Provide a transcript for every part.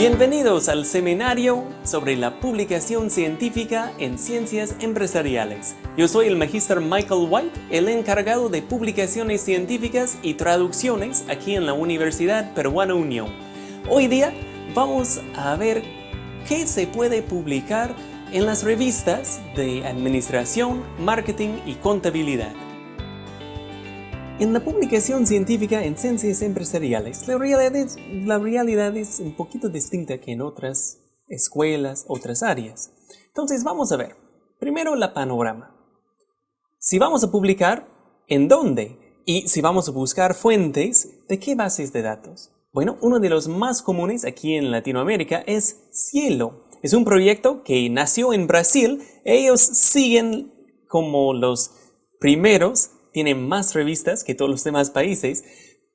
Bienvenidos al seminario sobre la publicación científica en ciencias empresariales. Yo soy el Magíster Michael White, el encargado de publicaciones científicas y traducciones aquí en la Universidad Peruana Unión. Hoy día vamos a ver qué se puede publicar en las revistas de administración, marketing y contabilidad. En la publicación científica en ciencias empresariales, la realidad es un poquito distinta que en otras escuelas, otras áreas. Entonces vamos a ver, primero la panorama. Si vamos a publicar, ¿en dónde? Y si vamos a buscar fuentes, ¿de qué bases de datos? Bueno, uno de los más comunes aquí en Latinoamérica es Cielo. Es un proyecto que nació en Brasil. Ellos siguen como los primeros. Tienen más revistas que todos los demás países,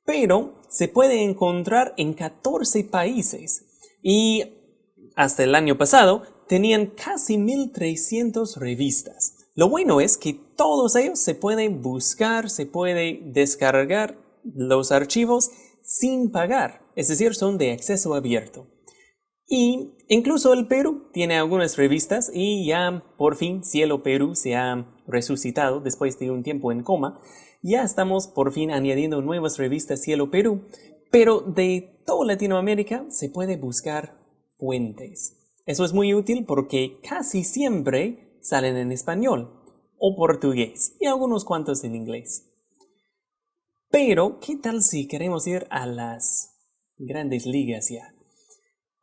pero se puede encontrar en 14 países y hasta el año pasado tenían casi 1,300 revistas. Lo bueno es que todos ellos se pueden buscar, se puede descargar los archivos sin pagar, es decir, son de acceso abierto. Y incluso el Perú tiene algunas revistas y ya por fin Cielo Perú se ha resucitado después de un tiempo en coma. Ya estamos por fin añadiendo nuevas revistas Cielo Perú, pero de toda Latinoamérica se puede buscar fuentes. Eso es muy útil porque casi siempre salen en español o portugués y algunos cuantos en inglés. Pero, ¿qué tal si queremos ir a las grandes ligas ya?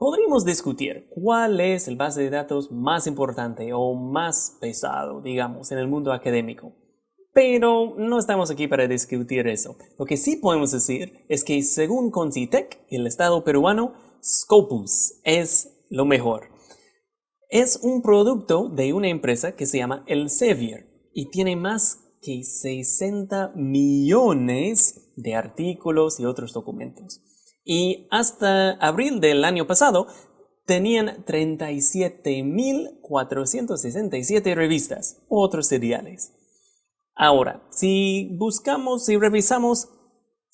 Podríamos discutir cuál es el base de datos más importante o más pesado, digamos, en el mundo académico. Pero no estamos aquí para discutir eso. Lo que sí podemos decir es que según Concitec, el Estado peruano, Scopus es lo mejor. Es un producto de una empresa que se llama Elsevier y tiene más que 60 millones de artículos y otros documentos. Y hasta abril del año pasado tenían 37.467 revistas u otros seriales. Ahora, si revisamos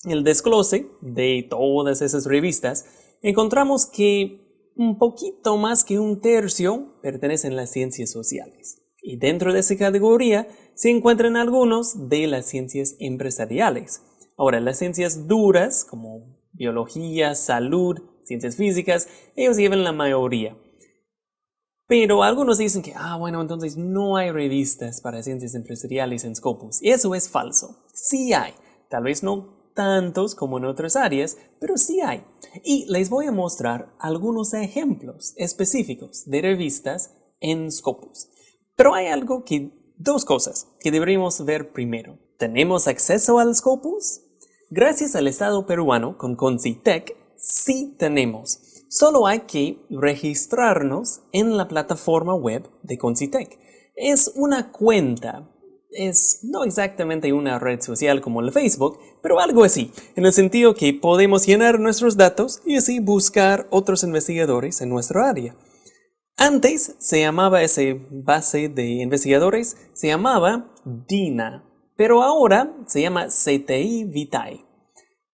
el desglose de todas esas revistas, encontramos que un poquito más que un tercio pertenecen a las ciencias sociales. Y dentro de esa categoría se encuentran algunos de las ciencias empresariales. Ahora, las ciencias duras, como biología, salud, ciencias físicas, ellos llevan la mayoría. Pero algunos dicen que, bueno, entonces no hay revistas para ciencias empresariales en Scopus. Y eso es falso. Sí hay. Tal vez no tantos como en otras áreas, pero sí hay. Y les voy a mostrar algunos ejemplos específicos de revistas en Scopus. Pero hay dos cosas que deberíamos ver primero. ¿Tenemos acceso al Scopus? Gracias al Estado peruano, con Concitec, sí tenemos. Solo hay que registrarnos en la plataforma web de Concitec. Es una cuenta. Es no exactamente una red social como el Facebook, pero algo así, en el sentido que podemos llenar nuestros datos y así buscar otros investigadores en nuestra área. Antes se llamaba esa base de investigadores, se llamaba DINA. Pero ahora se llama CTI Vitae.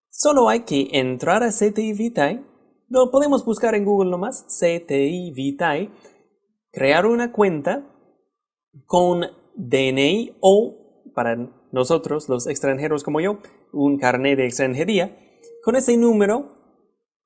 Solo hay que entrar a CTI Vitae, lo podemos buscar en Google nomás, CTI Vitae, crear una cuenta con DNI o, para nosotros los extranjeros como yo, un carnet de extranjería. Con ese número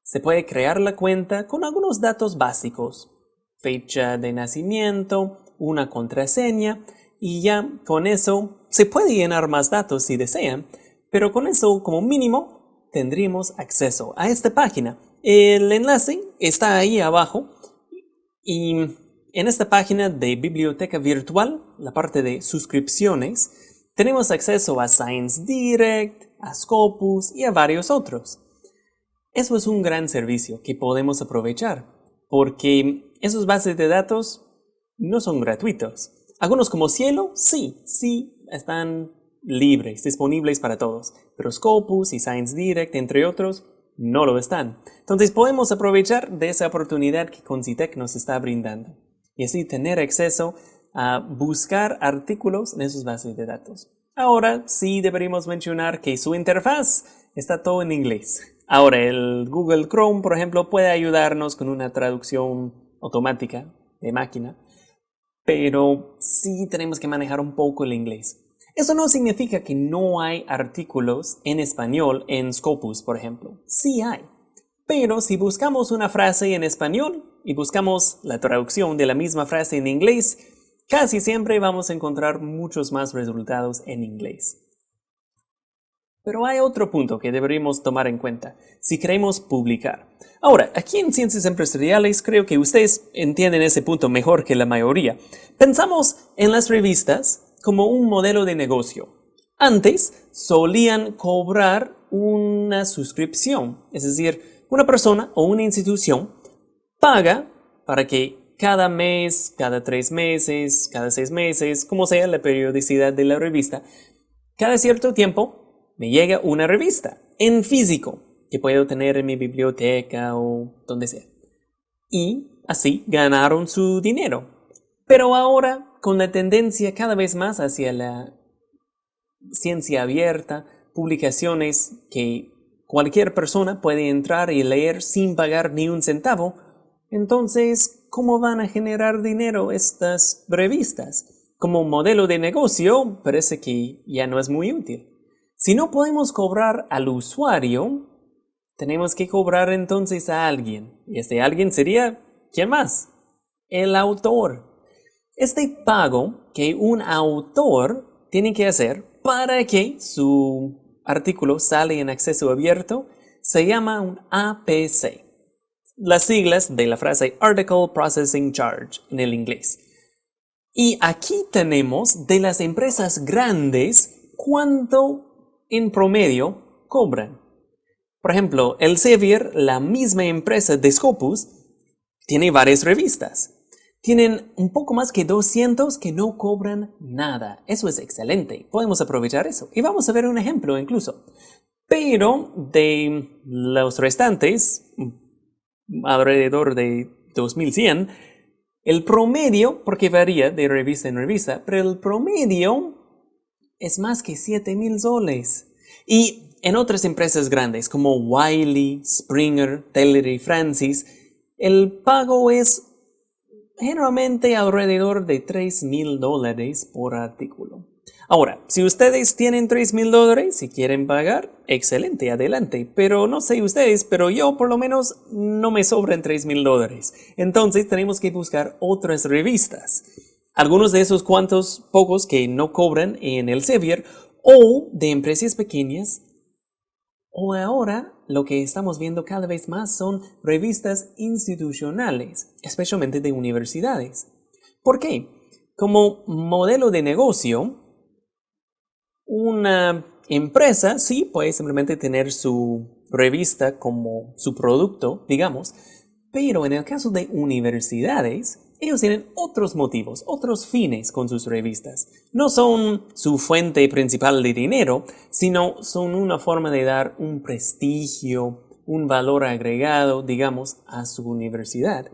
se puede crear la cuenta con algunos datos básicos, fecha de nacimiento, una contraseña y ya con eso se puede llenar más datos si desean, pero con eso como mínimo tendríamos acceso a esta página. El enlace está ahí abajo y en esta página de biblioteca virtual, la parte de suscripciones, tenemos acceso a Science Direct, a Scopus y a varios otros. Eso es un gran servicio que podemos aprovechar porque esos bases de datos no son gratuitos. Algunos como Cielo, sí están libres, disponibles para todos. Pero Scopus y Science Direct, entre otros, no lo están. Entonces podemos aprovechar de esa oportunidad que Concitec nos está brindando. Y así tener acceso a buscar artículos en esos bases de datos. Ahora sí deberíamos mencionar que su interfaz está todo en inglés. Ahora, el Google Chrome, por ejemplo, puede ayudarnos con una traducción automática de máquina, pero sí tenemos que manejar un poco el inglés. Eso no significa que no hay artículos en español en Scopus, por ejemplo. Sí hay. Pero si buscamos una frase en español y buscamos la traducción de la misma frase en inglés, casi siempre vamos a encontrar muchos más resultados en inglés. Pero hay otro punto que deberíamos tomar en cuenta si queremos publicar. Ahora, aquí en Ciencias Empresariales creo que ustedes entienden ese punto mejor que la mayoría. Pensamos en las revistas como un modelo de negocio. Antes solían cobrar una suscripción, es decir, una persona o una institución paga para que cada mes, cada 3 meses, cada 6 meses, como sea la periodicidad de la revista, cada cierto tiempo me llega una revista en físico que puedo tener en mi biblioteca o donde sea. Y así ganaron su dinero. Pero ahora, con la tendencia cada vez más hacia la ciencia abierta, publicaciones que cualquier persona puede entrar y leer sin pagar ni un centavo, entonces, ¿cómo van a generar dinero estas revistas? Como modelo de negocio, parece que ya no es muy útil. Si no podemos cobrar al usuario, tenemos que cobrar entonces a alguien. Y este alguien sería, ¿quién más? El autor. Este pago que un autor tiene que hacer para que su artículo salga en acceso abierto se llama un APC. Las siglas de la frase Article Processing Charge en el inglés. Y aquí tenemos de las empresas grandes cuánto en promedio cobran. Por ejemplo, Elsevier, la misma empresa de Scopus, tiene varias revistas. Tienen un poco más que 200 que no cobran nada. Eso es excelente. Podemos aprovechar eso. Y vamos a ver un ejemplo incluso. Pero de los restantes, alrededor de 2100, el promedio, porque varía de revista en revista, pero el promedio es más que 7,000 soles. Y en otras empresas grandes como Wiley, Springer, Taylor y Francis, el pago es generalmente alrededor de $3,000 por artículo. Ahora, si ustedes tienen $3,000 y quieren pagar, excelente, adelante. Pero no sé ustedes, pero yo por lo menos no me sobran $3,000. Entonces tenemos que buscar otras revistas. Algunos de esos cuantos pocos que no cobran en Elsevier o de empresas pequeñas. O ahora lo que estamos viendo cada vez más son revistas institucionales, especialmente de universidades. ¿Por qué? Como modelo de negocio, una empresa sí puede simplemente tener su revista como su producto, digamos, pero en el caso de universidades, ellos tienen otros motivos, otros fines con sus revistas. No son su fuente principal de dinero, sino son una forma de dar un prestigio, un valor agregado, digamos, a su universidad.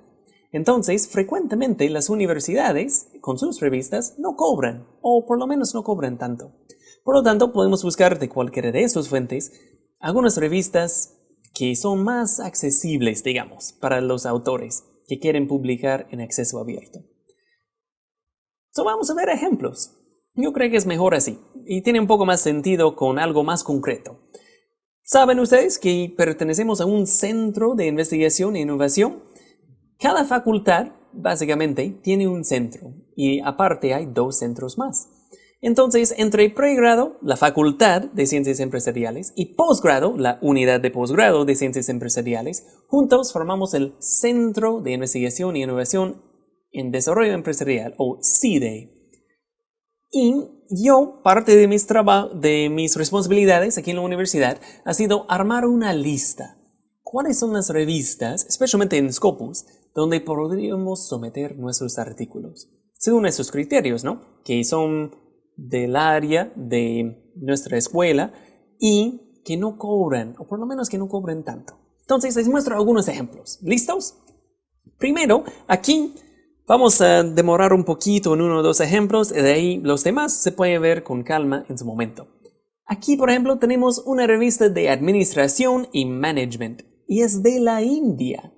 Entonces, frecuentemente las universidades, con sus revistas, no cobran, o por lo menos no cobran tanto. Por lo tanto, podemos buscar de cualquiera de estas fuentes algunas revistas que son más accesibles, digamos, para los autores que quieren publicar en acceso abierto. Vamos a ver ejemplos. Yo creo que es mejor así y tiene un poco más sentido con algo más concreto. ¿Saben ustedes que pertenecemos a un centro de investigación e innovación? Cada facultad, básicamente, tiene un centro y aparte hay 2 centros más. Entonces, entre pregrado, la Facultad de Ciencias Empresariales, y posgrado, la Unidad de Posgrado de Ciencias Empresariales, juntos formamos el Centro de Investigación y Innovación en Desarrollo Empresarial, o CIDE. Y yo, parte de mis responsabilidades aquí en la universidad ha sido armar una lista. ¿Cuáles son las revistas, especialmente en Scopus, donde podríamos someter nuestros artículos? Según esos criterios, ¿no? Que son del área de nuestra escuela y que no cobran, o por lo menos que no cobren tanto. Entonces les muestro algunos ejemplos. ¿Listos? Primero, aquí vamos a demorar un poquito en 1 o 2 ejemplos, y de ahí los demás se pueden ver con calma en su momento. Aquí, por ejemplo, tenemos una revista de administración y management y es de la India.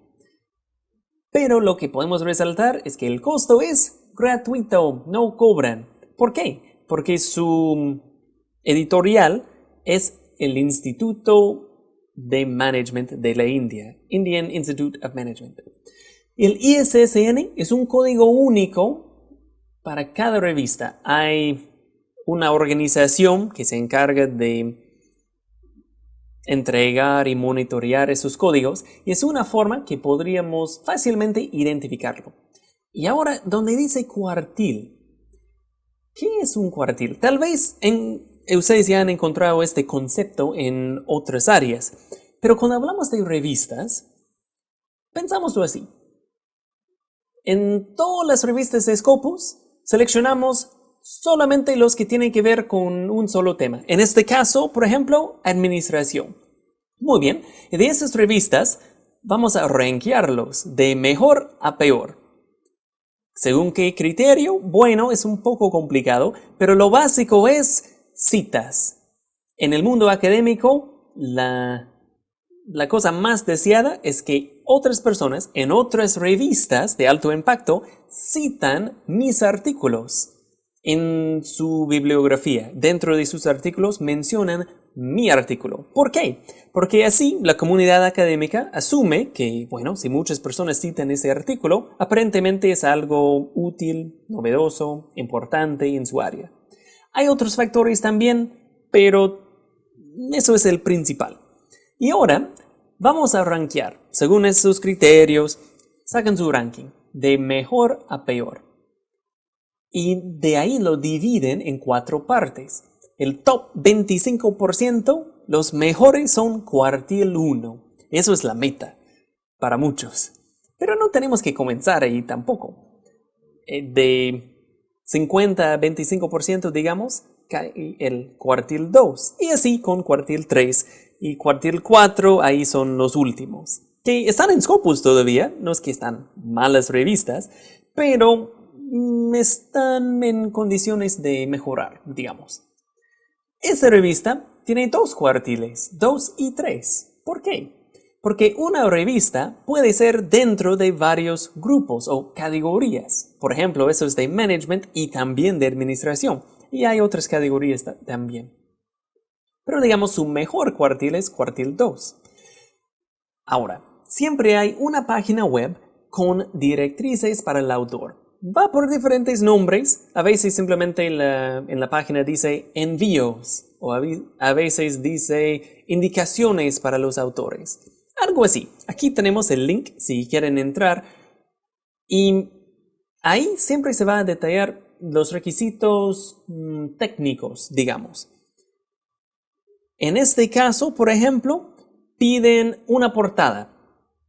Pero lo que podemos resaltar es que el costo es gratuito, no cobran. ¿Por qué? Porque su editorial es el Instituto de Management de la India, Indian Institute of Management. El ISSN es un código único para cada revista. Hay una organización que se encarga de entregar y monitorear esos códigos y es una forma que podríamos fácilmente identificarlo. Y ahora, donde dice cuartil, ¿qué es un cuartil? Tal vez ustedes ya han encontrado este concepto en otras áreas, pero cuando hablamos de revistas, pensámoslo así. En todas las revistas de Scopus, seleccionamos solamente los que tienen que ver con un solo tema. En este caso, por ejemplo, administración. Muy bien, de esas revistas vamos a rankearlos de mejor a peor. ¿Según qué criterio? Bueno, es un poco complicado, pero lo básico es citas. En el mundo académico, la cosa más deseada es que otras personas en otras revistas de alto impacto citan mis artículos en su bibliografía. Dentro de sus artículos mencionan mi artículo. ¿Por qué? Porque así la comunidad académica asume que, bueno, si muchas personas citan ese artículo, aparentemente es algo útil, novedoso, importante en su área. Hay otros factores también, pero eso es el principal. Y ahora vamos a rankear. Según esos criterios, sacan su ranking de mejor a peor. Y de ahí lo dividen en 4 partes. El top 25%, los mejores son cuartil 1. Eso es la meta para muchos. Pero no tenemos que comenzar ahí tampoco. De 50 a 25%, digamos, cae el cuartil 2. Y así con cuartil 3 y cuartil 4, ahí son los últimos. Que están en Scopus todavía, no es que están malas revistas, pero están en condiciones de mejorar, digamos. Esta revista tiene 2 cuartiles, 2 y 3. ¿Por qué? Porque una revista puede ser dentro de varios grupos o categorías. Por ejemplo, eso es de management y también de administración. Y hay otras categorías también. Pero digamos su mejor cuartil es cuartil 2. Ahora, siempre hay una página web con directrices para el autor. Va por diferentes nombres, a veces simplemente en la página dice envíos o a veces dice indicaciones para los autores. Algo así. Aquí tenemos el link si quieren entrar y ahí siempre se va a detallar los requisitos técnicos, digamos. En este caso, por ejemplo, piden una portada.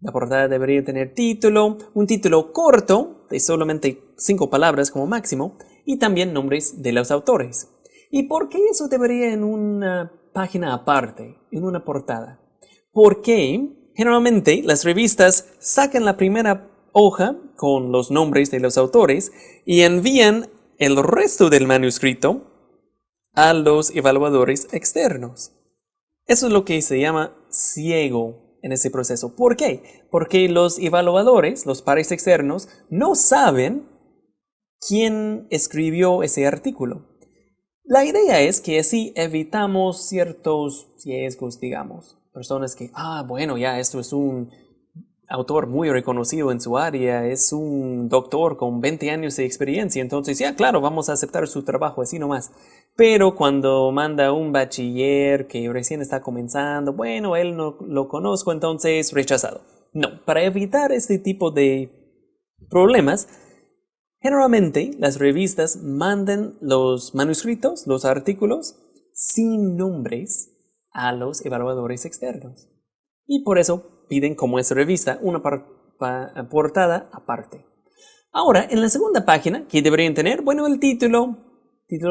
La portada debería tener título, un título corto de solamente 5 palabras como máximo y también nombres de los autores. ¿Y por qué eso debería en una página aparte, en una portada? Porque generalmente las revistas sacan la primera hoja con los nombres de los autores y envían el resto del manuscrito a los evaluadores externos. Eso es lo que se llama ciego en ese proceso. ¿Por qué? Porque los evaluadores, los pares externos, no saben quién escribió ese artículo. La idea es que así evitamos ciertos sesgos, digamos. Personas que, bueno, ya esto es un autor muy reconocido en su área, es un doctor con 20 años de experiencia, entonces ya, claro, vamos a aceptar su trabajo así nomás. Pero cuando manda un bachiller que recién está comenzando, bueno, él no lo conozco, entonces rechazado. No, para evitar este tipo de problemas, generalmente las revistas mandan los manuscritos, los artículos, sin nombres a los evaluadores externos. Y por eso piden como es revista una portada aparte. Ahora, en la segunda página, ¿qué deberían tener? Bueno, el título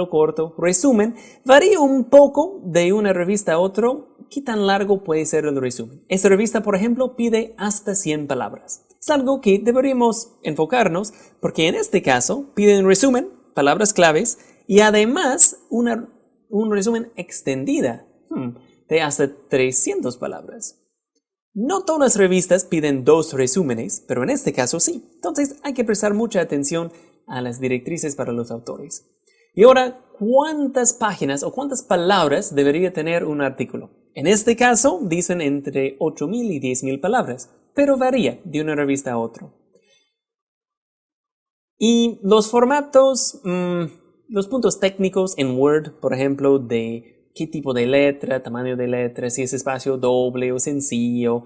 corto, resumen, varía un poco de una revista a otra. ¿Qué tan largo puede ser el resumen? Esta revista, por ejemplo, pide hasta 100 palabras. Es algo que deberíamos enfocarnos porque en este caso piden resumen, palabras claves y además una un resumen extendida de hasta 300 palabras. No todas las revistas piden 2 resúmenes, pero en este caso sí. Entonces hay que prestar mucha atención a las directrices para los autores. Y ahora, ¿cuántas páginas o cuántas palabras debería tener un artículo? En este caso dicen entre 8,000 y 10,000 palabras, pero varía de una revista a otra. Y los formatos, los puntos técnicos en Word, por ejemplo, de qué tipo de letra, tamaño de letra, si es espacio doble o sencillo.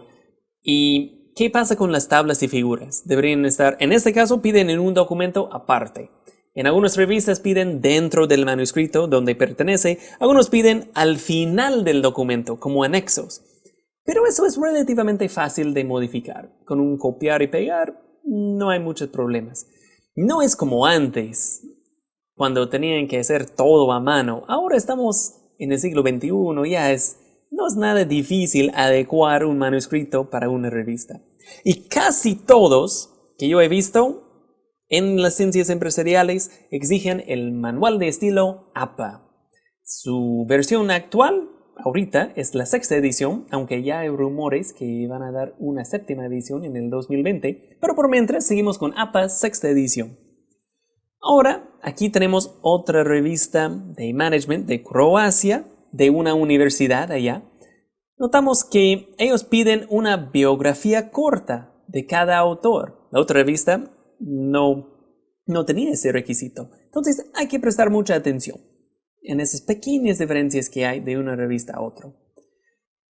¿Y qué pasa con las tablas y figuras? Deberían estar, en este caso piden en un documento aparte. En algunas revistas piden dentro del manuscrito donde pertenece, algunos piden al final del documento como anexos. Pero eso es relativamente fácil de modificar. Con un copiar y pegar no hay muchos problemas. No es como antes, cuando tenían que hacer todo a mano. Ahora estamos en el siglo XXI, no es nada difícil adecuar un manuscrito para una revista. Y casi todos que yo he visto en las ciencias empresariales exigen el manual de estilo APA. Su versión actual, ahorita, es la 6ª edición, aunque ya hay rumores que van a dar una 7ª edición en el 2020, pero por mientras seguimos con APA 6ª edición. Ahora, aquí tenemos otra revista de management de Croacia, de una universidad allá. Notamos que ellos piden una biografía corta de cada autor. La otra revista no tenía ese requisito. Entonces hay que prestar mucha atención en esas pequeñas diferencias que hay de una revista a otra.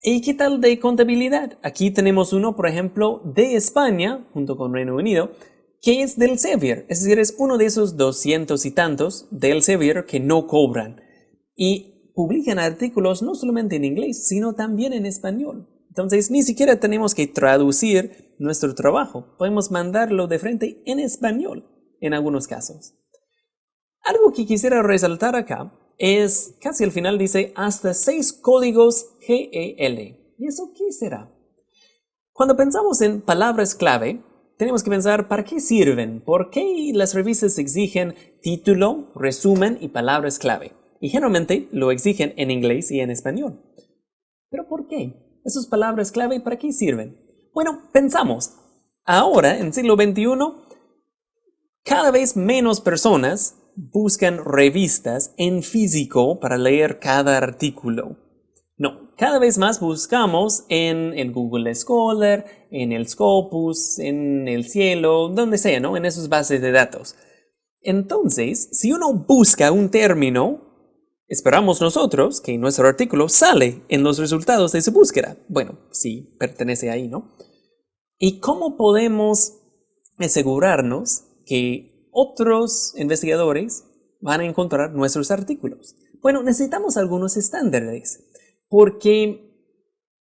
¿Y qué tal de contabilidad? Aquí tenemos uno, por ejemplo, de España, junto con Reino Unido, que es del Elsevier. Es decir, es uno de esos 200 y tantos del Elsevier que no cobran. Y publican artículos no solamente en inglés, sino también en español. Entonces, ni siquiera tenemos que traducir nuestro trabajo. Podemos mandarlo de frente en español, en algunos casos. Algo que quisiera resaltar acá es, casi al final dice, hasta 6 códigos GEL. ¿Y eso qué será? Cuando pensamos en palabras clave, tenemos que pensar ¿para qué sirven? ¿Por qué las revistas exigen título, resumen y palabras clave? Y generalmente lo exigen en inglés y en español. ¿Pero por qué? ¿Esas palabras clave para qué sirven? Bueno, pensamos. Ahora, en el siglo XXI, cada vez menos personas buscan revistas en físico para leer cada artículo. No, cada vez más buscamos en el Google Scholar, en el Scopus, en el Cielo, donde sea, ¿no? En esas bases de datos. Entonces, si uno busca un término, esperamos nosotros que nuestro artículo sale en los resultados de su búsqueda. Bueno, sí, pertenece ahí, ¿no? ¿Y cómo podemos asegurarnos que otros investigadores van a encontrar nuestros artículos? Bueno, necesitamos algunos estándares, porque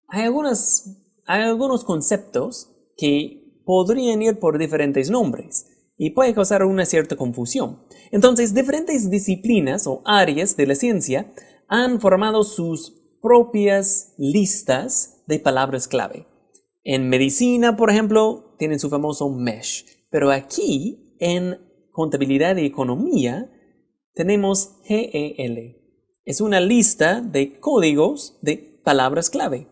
hay algunos conceptos que podrían ir por diferentes nombres y puede causar una cierta confusión. Entonces, diferentes disciplinas o áreas de la ciencia han formado sus propias listas de palabras clave. En medicina, por ejemplo, tienen su famoso MESH, pero aquí en contabilidad y economía tenemos GEL. Es una lista de códigos de palabras clave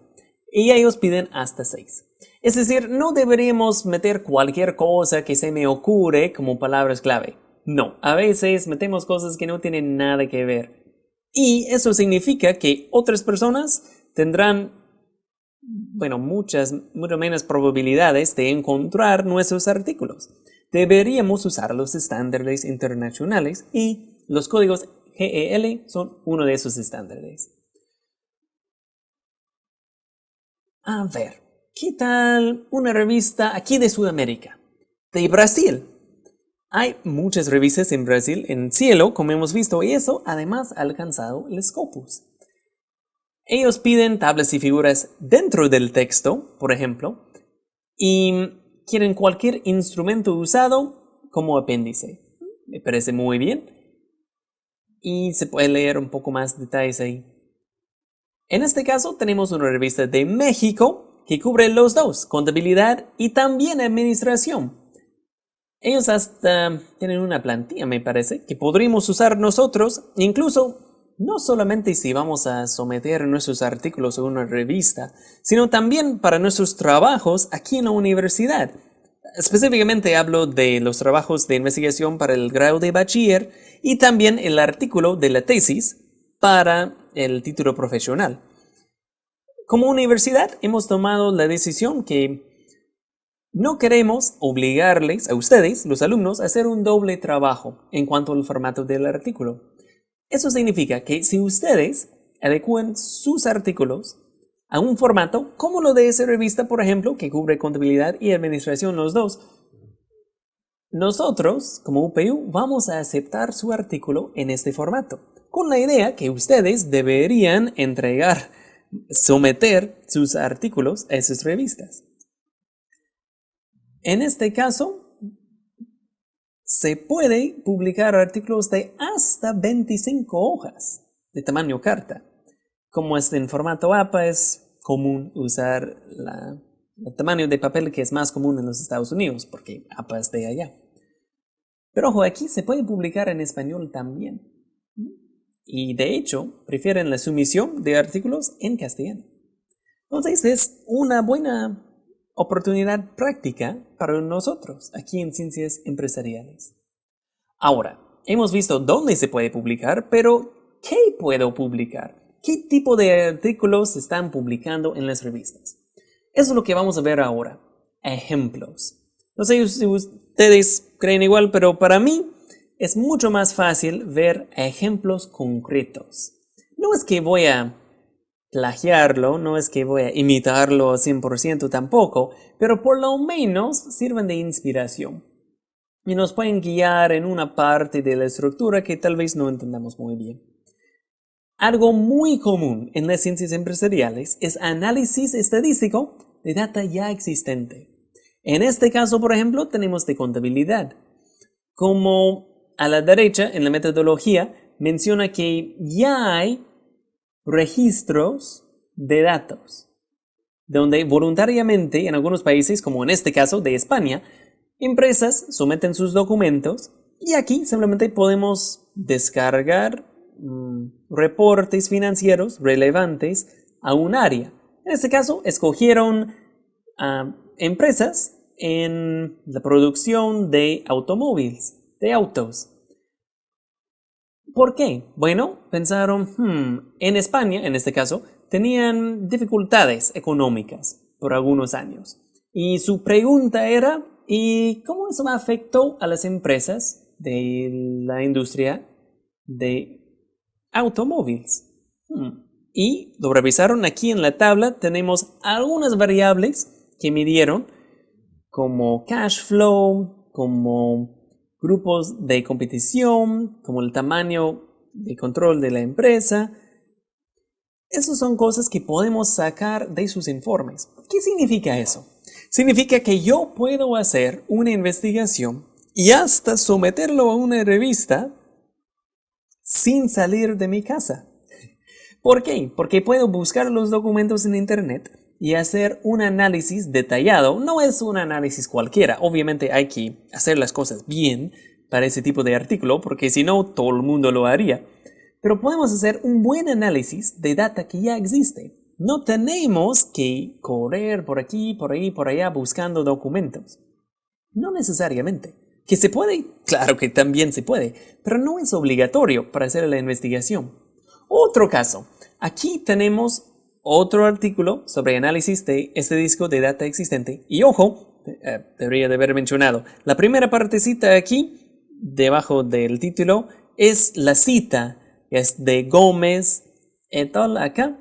y ellos piden hasta 6. Es decir, no deberíamos meter cualquier cosa que se me ocurre como palabras clave. No, a veces metemos cosas que no tienen nada que ver. Y eso significa que otras personas tendrán, mucho menos probabilidades de encontrar nuestros artículos. Deberíamos usar los estándares internacionales y los códigos GEL son uno de esos estándares. A ver, ¿qué tal una revista aquí de Sudamérica? De Brasil. Hay muchas revistas en Brasil, en Cielo, como hemos visto, y eso además ha alcanzado el Scopus. Ellos piden tablas y figuras dentro del texto, por ejemplo, y quieren cualquier instrumento usado como apéndice. Me parece muy bien. Y se puede leer un poco más detalles ahí. En este caso tenemos una revista de México que cubre los dos, contabilidad y también administración. Ellos hasta tienen una plantilla, me parece, que podríamos usar nosotros. Incluso no solamente si vamos a someter nuestros artículos a una revista, sino también para nuestros trabajos aquí en la universidad. Específicamente hablo de los trabajos de investigación para el grado de bachiller y también el artículo de la tesis para el título profesional. Como universidad hemos tomado la decisión que no queremos obligarles a ustedes, los alumnos, a hacer un doble trabajo en cuanto al formato del artículo. Eso significa que si ustedes adecúan sus artículos a un formato como lo de esa revista, por ejemplo, que cubre contabilidad y administración los dos, nosotros, como UPU, vamos a aceptar su artículo en este formato, con la idea que ustedes deberían someter sus artículos a esas revistas. En este caso, se puede publicar artículos de hasta 25 hojas de tamaño carta. Como es en formato APA, es común usar el tamaño de papel que es más común en los Estados Unidos, porque APA es de allá. Pero ojo, aquí se puede publicar en español también. Y de hecho, prefieren la sumisión de artículos en castellano. Entonces es una buena oportunidad práctica para nosotros aquí en Ciencias Empresariales. Ahora, hemos visto dónde se puede publicar, pero ¿qué puedo publicar? ¿Qué tipo de artículos se están publicando en las revistas? Eso es lo que vamos a ver ahora. Ejemplos. No sé si ustedes creen igual, pero para mí es mucho más fácil ver ejemplos concretos. No es que voy a plagiarlo, no es que voy a imitarlo 100% tampoco, pero por lo menos sirven de inspiración y nos pueden guiar en una parte de la estructura que tal vez no entendamos muy bien. Algo muy común en las ciencias empresariales es análisis estadístico de data ya existente. En este caso, por ejemplo, tenemos de contabilidad. Como a la derecha, en la metodología, menciona que ya hay registros de datos, donde voluntariamente en algunos países, como en este caso de España, empresas someten sus documentos y aquí simplemente podemos descargar reportes financieros relevantes a un área. En este caso, escogieron empresas en la producción de automóviles, de autos. ¿Por qué? Bueno, pensaron, en España, en este caso, tenían dificultades económicas por algunos años. Y su pregunta era, ¿y cómo eso afectó a las empresas de la industria de automóviles? Y lo revisaron aquí en la tabla, tenemos algunas variables que midieron, como cash flow, como grupos de competición, como el tamaño de control de la empresa. Esas son cosas que podemos sacar de sus informes. ¿Qué significa eso? Significa que yo puedo hacer una investigación y hasta someterlo a una revista sin salir de mi casa. ¿Por qué? Porque puedo buscar los documentos en internet y hacer un análisis detallado. No es un análisis cualquiera. Obviamente hay que hacer las cosas bien para ese tipo de artículo, porque si no, todo el mundo lo haría. Pero podemos hacer un buen análisis de data que ya existe. No tenemos que correr por aquí, por ahí, por allá buscando documentos. No necesariamente. ¿Que se puede? Claro que también se puede, pero no es obligatorio para hacer la investigación. Otro caso. Aquí tenemos otro artículo sobre análisis de este disco de data existente. Y ojo, debería de haber mencionado, la primera partecita aquí, debajo del título, es la cita. Es de Gómez et al. Acá,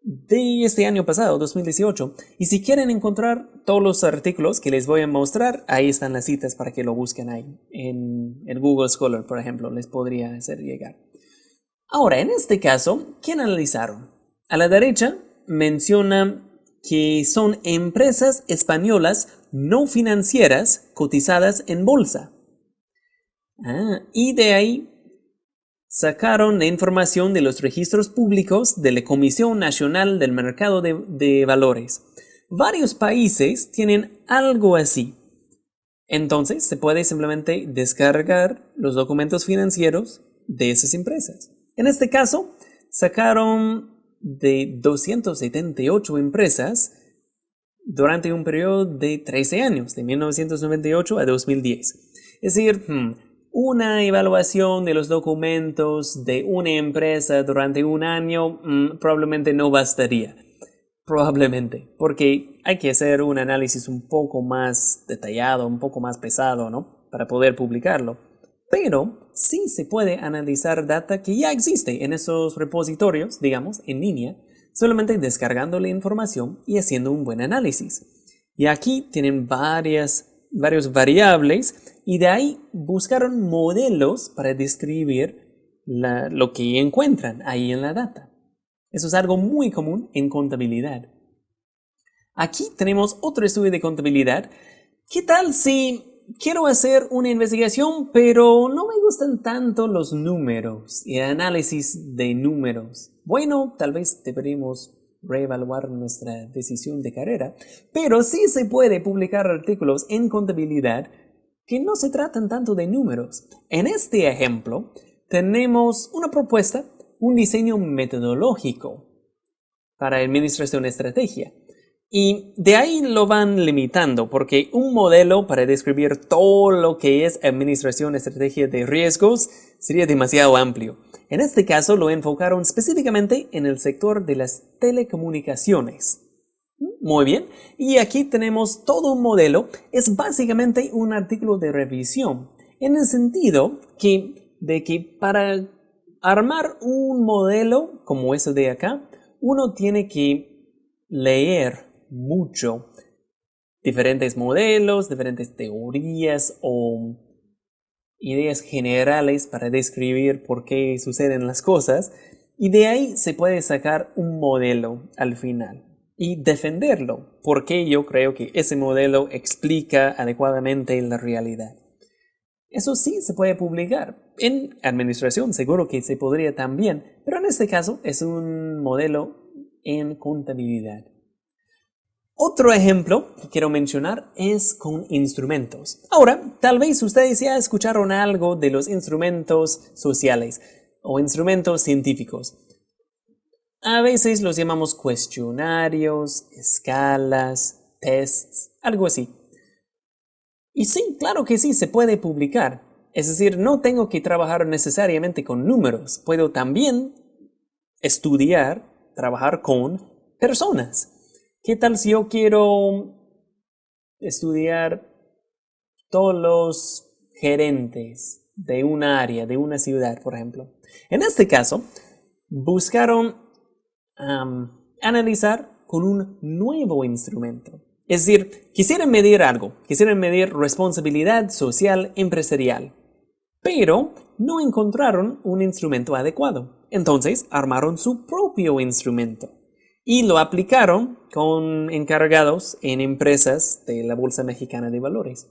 de este año pasado, 2018. Y si quieren encontrar todos los artículos que les voy a mostrar, ahí están las citas para que lo busquen ahí. En el Google Scholar, por ejemplo, les podría hacer llegar. Ahora, en este caso, ¿quién analizaron? A la derecha menciona que son empresas españolas no financieras cotizadas en bolsa. Y de ahí sacaron la información de los registros públicos de la Comisión Nacional del Mercado de Valores. Varios países tienen algo así. Entonces, se puede simplemente descargar los documentos financieros de esas empresas. En este caso, sacaron de 278 empresas durante un periodo de 13 años, de 1998 a 2010. Es decir, una evaluación de los documentos de una empresa durante un año probablemente no bastaría. Probablemente, porque hay que hacer un análisis un poco más detallado, un poco más pesado, ¿no? Para poder publicarlo. Pero sí se puede analizar data que ya existe en esos repositorios, digamos, en línea, solamente descargando la información y haciendo un buen análisis. Y aquí tienen varias variables y de ahí buscaron modelos para describir lo que encuentran ahí en la data. Eso es algo muy común en contabilidad. Aquí tenemos otro estudio de contabilidad. ¿Qué tal si quiero hacer una investigación, pero no me gustan tanto los números y el análisis de números? Bueno, tal vez deberíamos reevaluar nuestra decisión de carrera, pero sí se puede publicar artículos en contabilidad que no se tratan tanto de números. En este ejemplo, tenemos una propuesta, un diseño metodológico para administración de estrategia. Y de ahí lo van limitando, porque un modelo para describir todo lo que es administración de estrategia de riesgos sería demasiado amplio. En este caso lo enfocaron específicamente en el sector de las telecomunicaciones. Muy bien, y aquí tenemos todo un modelo. Es básicamente un artículo de revisión, en el sentido de que para armar un modelo como ese de acá, uno tiene que leer mucho diferentes modelos, diferentes teorías o ideas generales para describir por qué suceden las cosas, y de ahí se puede sacar un modelo al final y defenderlo, porque yo creo que ese modelo explica adecuadamente la realidad. Eso sí se puede publicar. En administración seguro que se podría también, pero en este caso es un modelo en contabilidad. Otro ejemplo que quiero mencionar es con instrumentos. Ahora, tal vez ustedes ya escucharon algo de los instrumentos sociales o instrumentos científicos. A veces los llamamos cuestionarios, escalas, tests, algo así. Y sí, claro que sí, se puede publicar. Es decir, no tengo que trabajar necesariamente con números. Puedo también estudiar, trabajar con personas. ¿Qué tal si yo quiero estudiar todos los gerentes de un área, de una ciudad, por ejemplo? En este caso, buscaron analizar con un nuevo instrumento. Es decir, quisieran medir algo, quisieran medir responsabilidad social empresarial, pero no encontraron un instrumento adecuado. Entonces armaron su propio instrumento y lo aplicaron con encargados en empresas de la Bolsa Mexicana de Valores.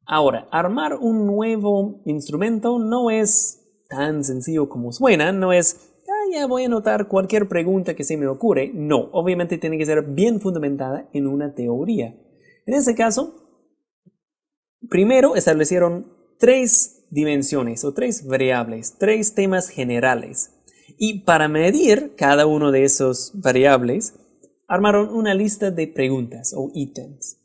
Ahora, armar un nuevo instrumento no es tan sencillo como suena, no es ya voy a anotar cualquier pregunta que se me ocurre. No, obviamente tiene que ser bien fundamentada en una teoría. En ese caso, primero establecieron 3 dimensiones o 3 variables, 3 temas generales. Y para medir cada uno de esos variables, armaron una lista de preguntas o ítems.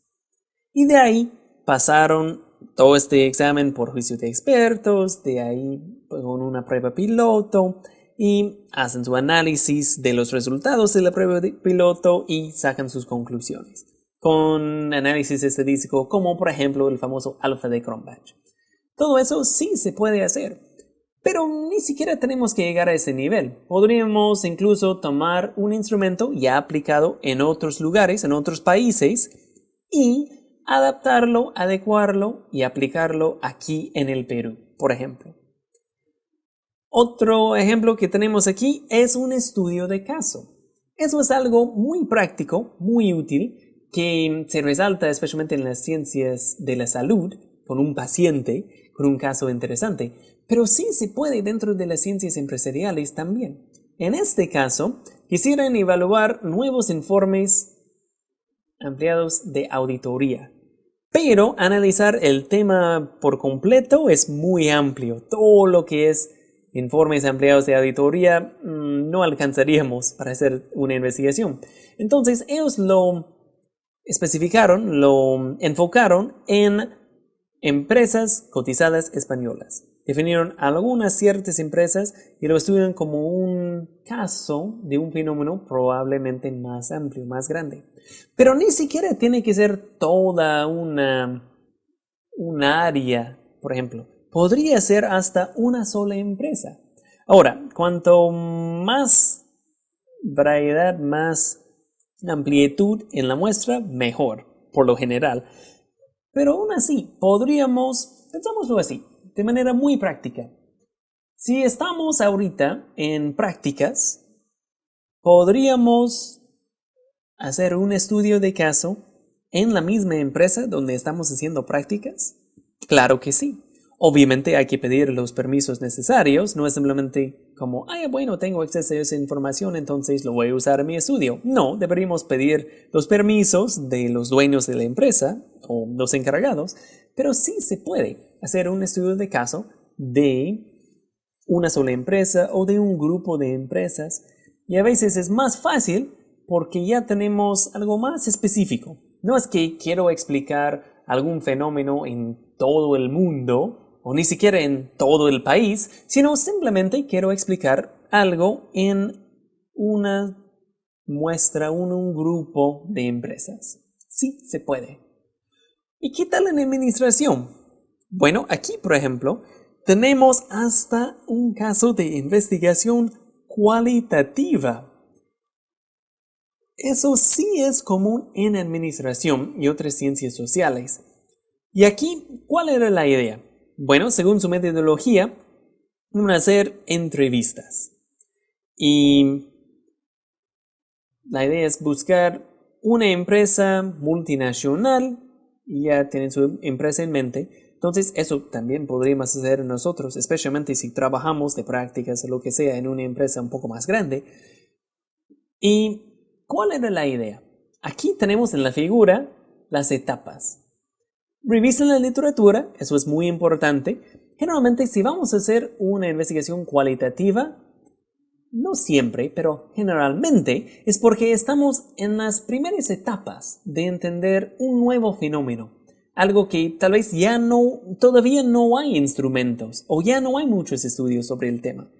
Y de ahí pasaron todo este examen por juicio de expertos, de ahí con una prueba piloto, y hacen su análisis de los resultados de la prueba de piloto y sacan sus conclusiones con análisis estadístico, como por ejemplo el famoso alfa de Cronbach. Todo eso sí se puede hacer, pero ni siquiera tenemos que llegar a ese nivel. Podríamos incluso tomar un instrumento ya aplicado en otros lugares, en otros países, y adaptarlo, adecuarlo y aplicarlo aquí en el Perú, por ejemplo. Otro ejemplo que tenemos aquí es un estudio de caso. Eso es algo muy práctico, muy útil, que se resalta especialmente en las ciencias de la salud, con un paciente, con un caso interesante, pero sí se puede dentro de las ciencias empresariales también. En este caso, quisieran evaluar nuevos informes ampliados de auditoría, pero analizar el tema por completo es muy amplio, todo lo que es informes ampliados de auditoría, no alcanzaríamos para hacer una investigación. Entonces ellos lo especificaron, lo enfocaron en empresas cotizadas españolas. Definieron algunas ciertas empresas y lo estudian como un caso de un fenómeno probablemente más amplio, más grande. Pero ni siquiera tiene que ser toda un área, por ejemplo. Podría ser hasta una sola empresa. Ahora, cuanto más variedad, más amplitud en la muestra, mejor, por lo general. Pero aún así, pensámoslo así, de manera muy práctica. Si estamos ahorita en prácticas, podríamos hacer un estudio de caso en la misma empresa donde estamos haciendo prácticas. Claro que sí. Obviamente hay que pedir los permisos necesarios, no es simplemente como, bueno, tengo acceso a esa información, entonces lo voy a usar en mi estudio. No, deberíamos pedir los permisos de los dueños de la empresa o los encargados, pero sí se puede hacer un estudio de caso de una sola empresa o de un grupo de empresas, y a veces es más fácil porque ya tenemos algo más específico. No es que quiero explicar algún fenómeno en todo el mundo o ni siquiera en todo el país, sino simplemente quiero explicar algo en una muestra, un grupo de empresas. Sí, se puede. ¿Y qué tal en administración? Bueno, aquí, por ejemplo, tenemos hasta un caso de investigación cualitativa. Eso sí es común en administración y otras ciencias sociales. Y aquí, ¿cuál era la idea? Bueno, según su metodología, van a hacer entrevistas. Y la idea es buscar una empresa multinacional, y ya tienen su empresa en mente. Entonces, eso también podríamos hacer nosotros, especialmente si trabajamos de prácticas o lo que sea en una empresa un poco más grande. ¿Y cuál era la idea? Aquí tenemos en la figura las etapas. Revisen la literatura, eso es muy importante. Generalmente, si vamos a hacer una investigación cualitativa, no siempre, pero generalmente, es porque estamos en las primeras etapas de entender un nuevo fenómeno. Algo que tal vez todavía no hay instrumentos o ya no hay muchos estudios sobre el tema.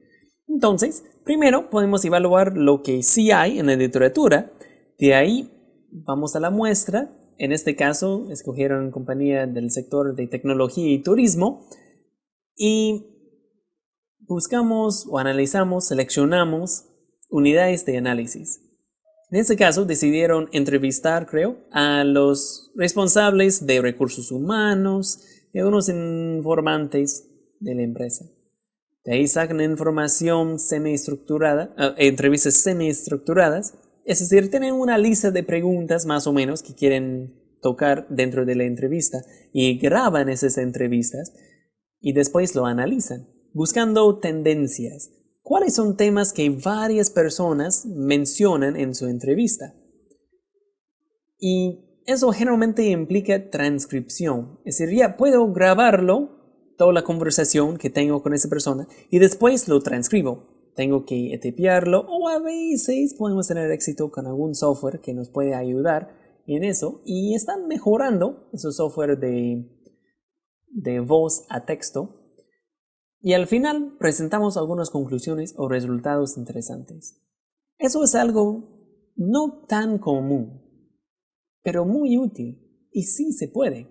Entonces, primero podemos evaluar lo que sí hay en la literatura. De ahí vamos a la muestra. En este caso, escogieron compañía del sector de tecnología y turismo. Y buscamos o analizamos, seleccionamos unidades de análisis. En este caso, decidieron entrevistar, a los responsables de recursos humanos y algunos informantes de la empresa. De ahí sacan información semiestructurada, entrevistas semiestructuradas, es decir, tienen una lista de preguntas más o menos que quieren tocar dentro de la entrevista y graban esas entrevistas y después lo analizan, buscando tendencias. ¿Cuáles son temas que varias personas mencionan en su entrevista? Y eso generalmente implica transcripción, es decir, ya puedo grabarlo, toda la conversación que tengo con esa persona, y después lo transcribo. Tengo que tipearlo, o a veces podemos tener éxito con algún software que nos puede ayudar en eso, y están mejorando esos software de voz a texto. Y al final presentamos algunas conclusiones o resultados interesantes. Eso es algo no tan común, pero muy útil, y sí se puede.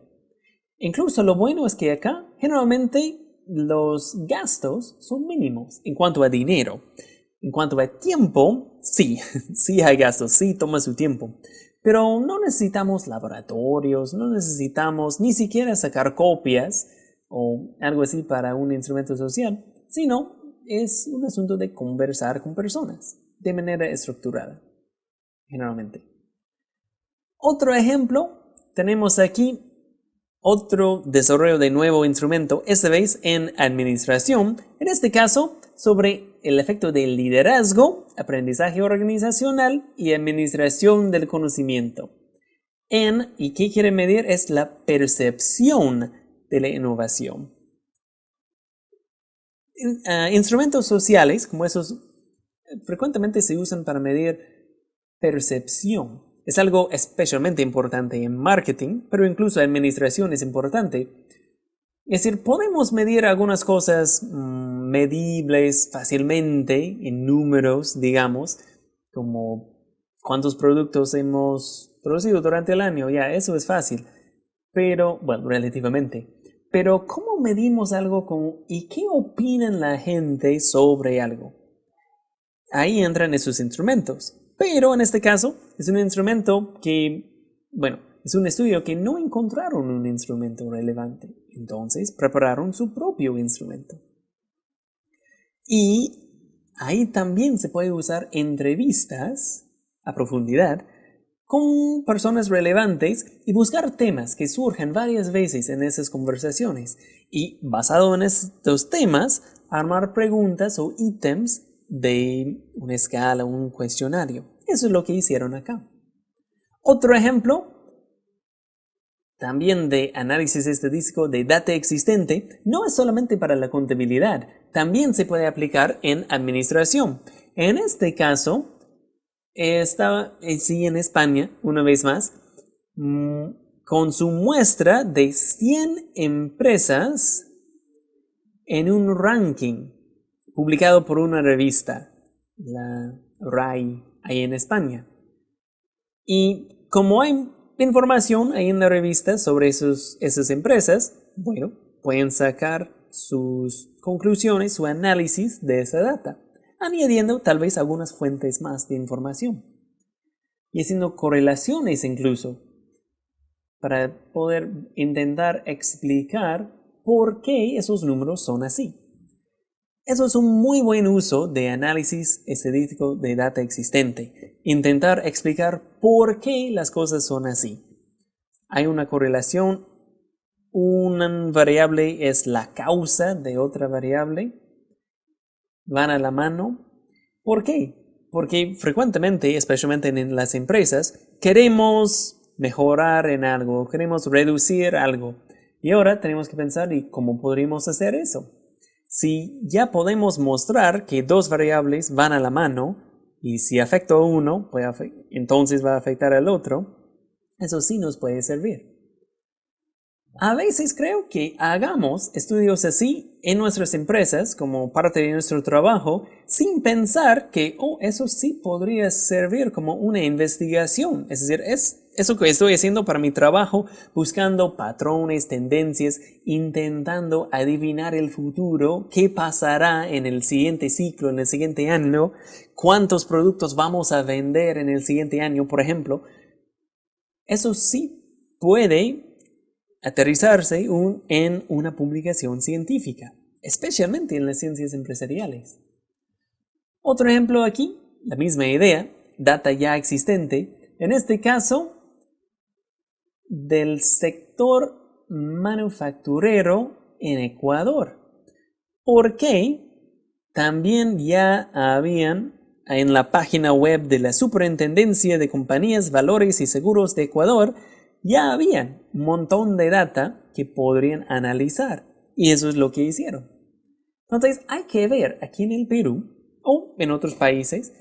Incluso lo bueno es que acá generalmente los gastos son mínimos en cuanto a dinero. En cuanto a tiempo, sí, sí hay gastos, sí toma su tiempo. Pero no necesitamos laboratorios, no necesitamos ni siquiera sacar copias o algo así para un instrumento social, sino es un asunto de conversar con personas de manera estructurada, generalmente. Otro ejemplo, tenemos aquí otro desarrollo de nuevo instrumento, esta vez en administración, en este caso sobre el efecto del liderazgo, aprendizaje organizacional y administración del conocimiento. ¿Y qué quiere medir? Es la percepción de la innovación. Instrumentos sociales, como esos, frecuentemente se usan para medir percepción. Es algo especialmente importante en marketing, pero incluso en administración es importante. Es decir, podemos medir algunas cosas medibles fácilmente en números, digamos, como cuántos productos hemos producido durante el año. Ya, eso es fácil, pero, bueno, relativamente. Pero, ¿cómo medimos algo y qué opinan la gente sobre algo? Ahí entran esos instrumentos. Pero en este caso, es un instrumento que, bueno, es un estudio que no encontraron un instrumento relevante. Entonces, prepararon su propio instrumento. Y ahí también se puede usar entrevistas a profundidad con personas relevantes y buscar temas que surjan varias veces en esas conversaciones. Y basado en estos temas, armar preguntas o ítems de una escala, un cuestionario. Eso es lo que hicieron acá. Otro ejemplo, también de análisis estadístico de data existente, no es solamente para la contabilidad, también se puede aplicar en administración. En este caso, estaba en España, una vez más, con su muestra de 100 empresas en un ranking publicado por una revista, la RAI, ahí en España. Y como hay información ahí en la revista sobre esas empresas, bueno, pueden sacar sus conclusiones, su análisis de esa data, añadiendo tal vez algunas fuentes más de información y haciendo correlaciones incluso para poder intentar explicar por qué esos números son así. Eso es un muy buen uso de análisis estadístico de data existente. Intentar explicar por qué las cosas son así. Hay una correlación, una variable es la causa de otra variable. Van a la mano. ¿Por qué? Porque frecuentemente, especialmente en las empresas, queremos mejorar en algo, queremos reducir algo. Y ahora tenemos que pensar, ¿y cómo podríamos hacer eso? Si ya podemos mostrar que dos variables van a la mano y si afecto a uno, entonces va a afectar al otro, eso sí nos puede servir. A veces creo que hagamos estudios así en nuestras empresas como parte de nuestro trabajo sin pensar que eso sí podría servir como una investigación. Es decir, es eso que estoy haciendo para mi trabajo, buscando patrones, tendencias, intentando adivinar el futuro, qué pasará en el siguiente ciclo, en el siguiente año, cuántos productos vamos a vender en el siguiente año, por ejemplo. Eso sí puede aterrizarse en una publicación científica, especialmente en las ciencias empresariales. Otro ejemplo aquí, la misma idea, data ya existente, en este caso del sector manufacturero en Ecuador. Porque también ya habían en la página web de la Superintendencia de Compañías, Valores y Seguros de Ecuador, ya habían un montón de data que podrían analizar. Y eso es lo que hicieron. Entonces hay que ver aquí en el Perú o en otros países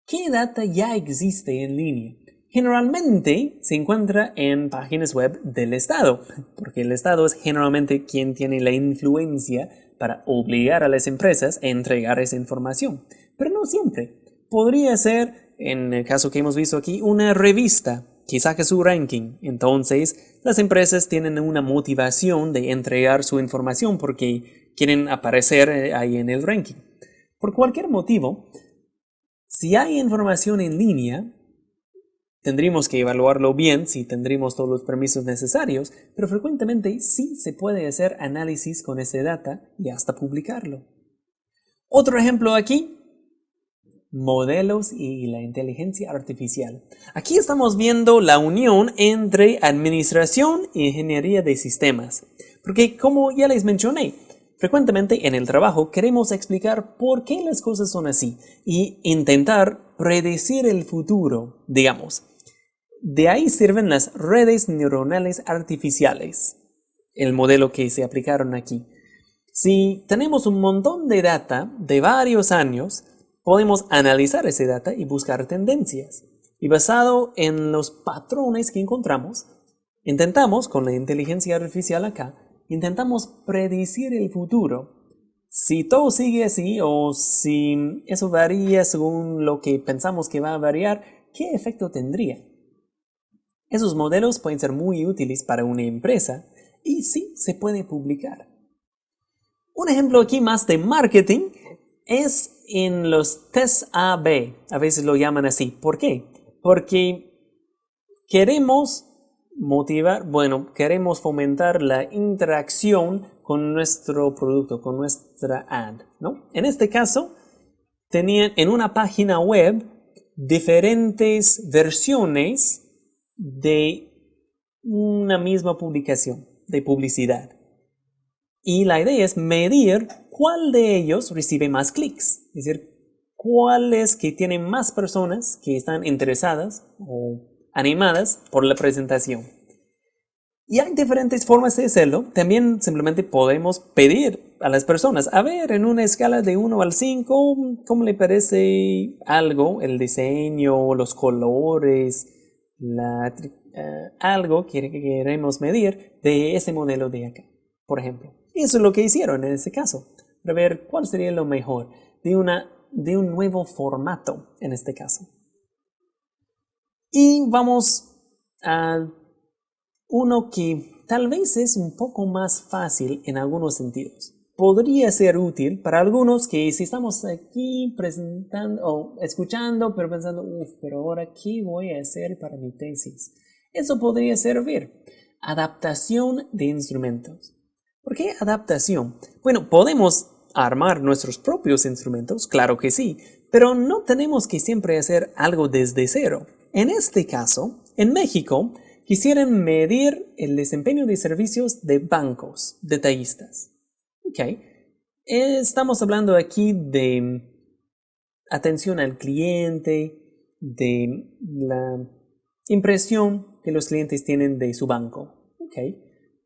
qué data ya existe en línea. Generalmente se encuentra en páginas web del Estado, porque el Estado es generalmente quien tiene la influencia para obligar a las empresas a entregar esa información. Pero no siempre. Podría ser, en el caso que hemos visto aquí, una revista que saque su ranking. Entonces, las empresas tienen una motivación de entregar su información porque quieren aparecer ahí en el ranking. Por cualquier motivo, si hay información en línea, tendríamos que evaluarlo bien si tendríamos todos los permisos necesarios, pero frecuentemente sí se puede hacer análisis con ese data y hasta publicarlo. Otro ejemplo aquí, modelos y la inteligencia artificial. Aquí estamos viendo la unión entre administración e ingeniería de sistemas. Porque como ya les mencioné, frecuentemente en el trabajo queremos explicar por qué las cosas son así y intentar predecir el futuro, digamos. De ahí sirven las redes neuronales artificiales, el modelo que se aplicaron aquí. Si tenemos un montón de data de varios años, podemos analizar ese data y buscar tendencias. Y basado en los patrones que encontramos, intentamos, con la inteligencia artificial acá, intentamos predecir el futuro. Si todo sigue así o si eso varía según lo que pensamos que va a variar, ¿qué efecto tendría? Esos modelos pueden ser muy útiles para una empresa y sí se puede publicar. Un ejemplo aquí más de marketing es en los tests A/B. A veces lo llaman así. ¿Por qué? Porque queremos queremos fomentar la interacción con nuestro producto, con nuestra ad, ¿no? En este caso, tenían en una página web diferentes versiones de una misma publicación de publicidad. Y la idea es medir cuál de ellos recibe más clics, es decir, cuáles que tienen más personas que están interesadas o animadas por la presentación. Y hay diferentes formas de hacerlo. También simplemente podemos pedir a las personas, a ver, en una escala de 1 al 5, ¿cómo le parece algo? El diseño, los colores, algo que queremos medir de ese modelo de acá, por ejemplo. Eso es lo que hicieron en este caso, para ver cuál sería lo mejor de un nuevo formato en este caso. Y vamos a uno que tal vez es un poco más fácil en algunos sentidos. Podría ser útil para algunos que si estamos aquí presentando o escuchando, pero pensando, pero ahora ¿qué voy a hacer para mi tesis? Eso podría servir. Adaptación de instrumentos. ¿Por qué adaptación? Bueno, podemos armar nuestros propios instrumentos, claro que sí, pero no tenemos que siempre hacer algo desde cero. En este caso, en México, quisieran medir el desempeño de servicios de bancos detallistas. Estamos hablando aquí de atención al cliente, de la impresión que los clientes tienen de su banco.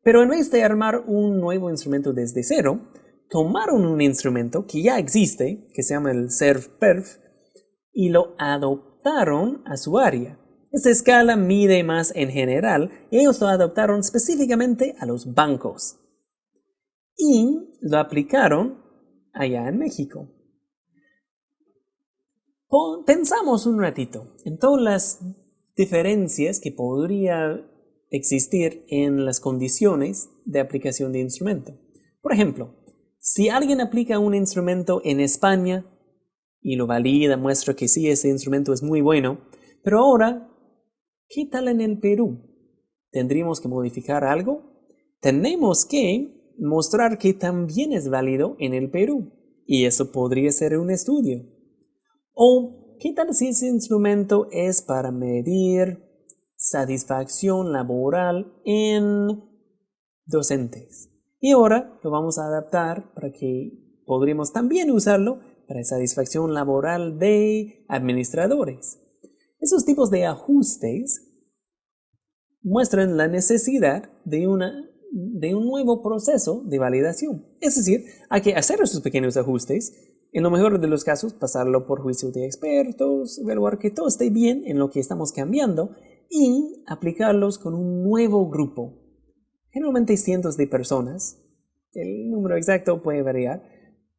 Pero en vez de armar un nuevo instrumento desde cero, tomaron un instrumento que ya existe, que se llama el SERV-PERF, y lo adoptaron a su área. Esta escala mide más en general y ellos lo adoptaron específicamente a los bancos. Y lo aplicaron allá en México. Pensamos un ratito en todas las diferencias que podría existir en las condiciones de aplicación de instrumento. Por ejemplo, si alguien aplica un instrumento en España y lo valida, muestra que sí, ese instrumento es muy bueno, pero ahora, ¿qué tal en el Perú? ¿Tendríamos que modificar algo? Tenemos que mostrar que también es válido en el Perú, y eso podría ser un estudio. ¿O qué tal si ese instrumento es para medir satisfacción laboral en docentes? Y ahora lo vamos a adaptar para que podríamos también usarlo para satisfacción laboral de administradores. Esos tipos de ajustes muestran la necesidad de un nuevo proceso de validación. Es decir, hay que hacer esos pequeños ajustes, en lo mejor de los casos pasarlo por juicio de expertos, evaluar que todo esté bien en lo que estamos cambiando y aplicarlos con un nuevo grupo. Generalmente cientos de personas, el número exacto puede variar,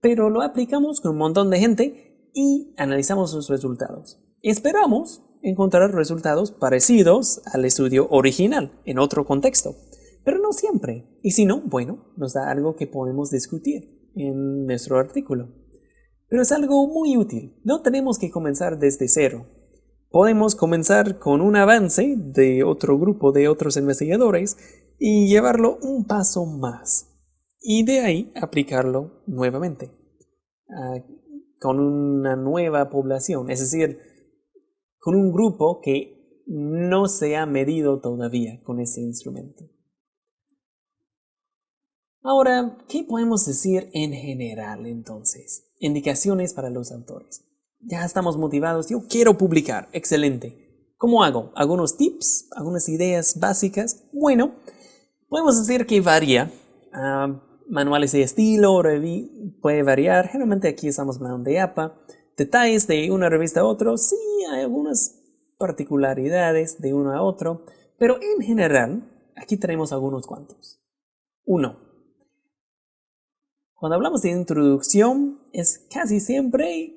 pero lo aplicamos con un montón de gente y analizamos sus resultados. Esperamos encontrar resultados parecidos al estudio original en otro contexto, pero no siempre. Y si no, bueno, nos da algo que podemos discutir en nuestro artículo. Pero es algo muy útil. No tenemos que comenzar desde cero. Podemos comenzar con un avance de otro grupo de otros investigadores y llevarlo un paso más. Y de ahí aplicarlo nuevamente con una nueva población, es decir, con un grupo que no se ha medido todavía con ese instrumento. Ahora, ¿qué podemos decir en general entonces? Indicaciones para los autores. Ya estamos motivados, yo quiero publicar, excelente. ¿Cómo hago? ¿Algunos tips? ¿Algunas ideas básicas? Bueno, podemos decir que varía. manuales de estilo, puede variar. Generalmente aquí estamos hablando de APA. Detalles de una revista a otra, sí hay algunas particularidades de uno a otro, pero en general, aquí tenemos algunos cuantos. 1. Cuando hablamos de introducción, es casi siempre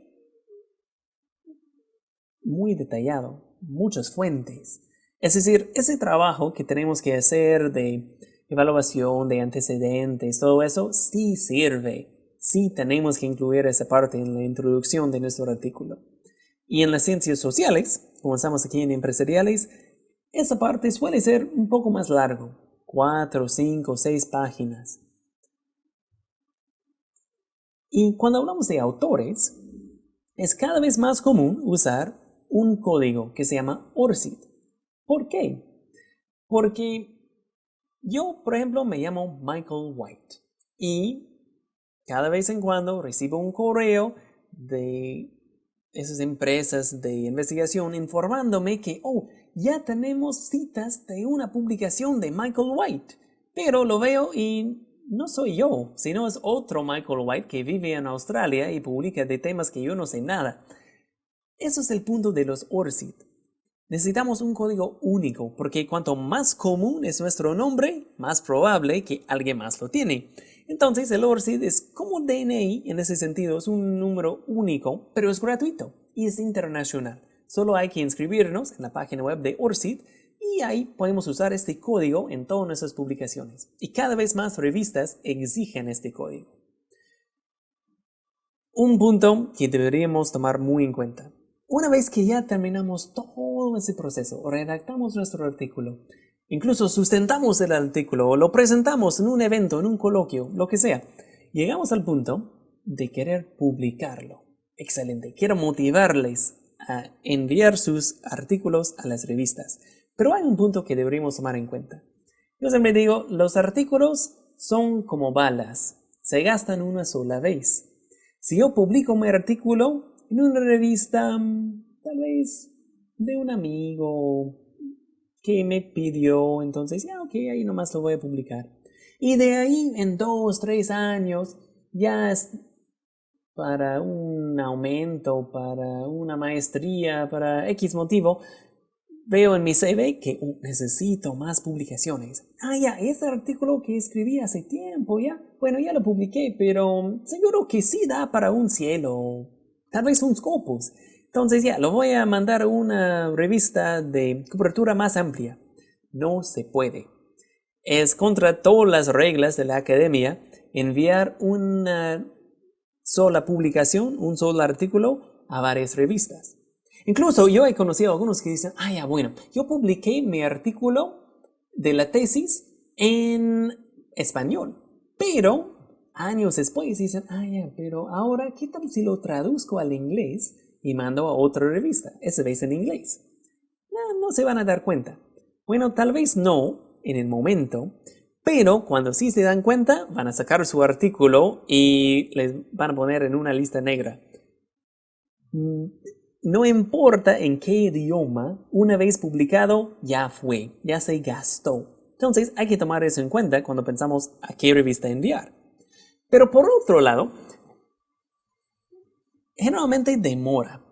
muy detallado, muchas fuentes. Es decir, ese trabajo que tenemos que hacer de evaluación, de antecedentes, todo eso, sí sirve. Sí tenemos que incluir esa parte en la introducción de nuestro artículo. Y en las ciencias sociales, como estamos aquí en empresariales, esa parte suele ser un poco más largo, 4, 5, 6 páginas. Y cuando hablamos de autores, es cada vez más común usar un código que se llama ORCID. ¿Por qué? Porque yo, por ejemplo, me llamo Michael White y cada vez en cuando recibo un correo de esas empresas de investigación informándome que, ya tenemos citas de una publicación de Michael White, pero lo veo y no soy yo, sino es otro Michael White que vive en Australia y publica de temas que yo no sé nada. Eso es el punto de los ORCID. Necesitamos un código único, porque cuanto más común es nuestro nombre, más probable que alguien más lo tiene. Entonces el ORCID es como DNI, en ese sentido es un número único, pero es gratuito y es internacional. Solo hay que inscribirnos en la página web de ORCID y ahí podemos usar este código en todas nuestras publicaciones. Y cada vez más revistas exigen este código. Un punto que deberíamos tomar muy en cuenta. Una vez que ya terminamos todo ese proceso, redactamos nuestro artículo, incluso sustentamos el artículo o lo presentamos en un evento, en un coloquio, lo que sea, llegamos al punto de querer publicarlo. Excelente, quiero motivarles a enviar sus artículos a las revistas, pero hay un punto que deberíamos tomar en cuenta. Yo siempre digo, los artículos son como balas, se gastan una sola vez. Si yo publico mi artículo en una revista, tal vez de un amigo que me pidió, entonces ya, ok, ahí nomás lo voy a publicar. Y de ahí en 2, 3 años, ya es para un aumento, para una maestría, para X motivo, veo en mi CV que necesito más publicaciones. Ya, ese artículo que escribí hace tiempo, ya, bueno, ya lo publiqué, pero seguro que sí da para un cielo, tal vez un Scopus. Entonces ya, lo voy a mandar a una revista de cobertura más amplia. No se puede. Es contra todas las reglas de la academia enviar una sola publicación, un solo artículo a varias revistas. Incluso yo he conocido a algunos que dicen, ya bueno, yo publiqué mi artículo de la tesis en español, pero años después dicen, pero ahora, ¿qué tal si lo traduzco al inglés y mando a otra revista? Esa vez en inglés. No se van a dar cuenta. Bueno, tal vez no en el momento, pero cuando sí se dan cuenta, van a sacar su artículo y les van a poner en una lista negra. No importa en qué idioma, una vez publicado, ya fue, ya se gastó. Entonces hay que tomar eso en cuenta cuando pensamos a qué revista enviar. Pero por otro lado, generalmente demora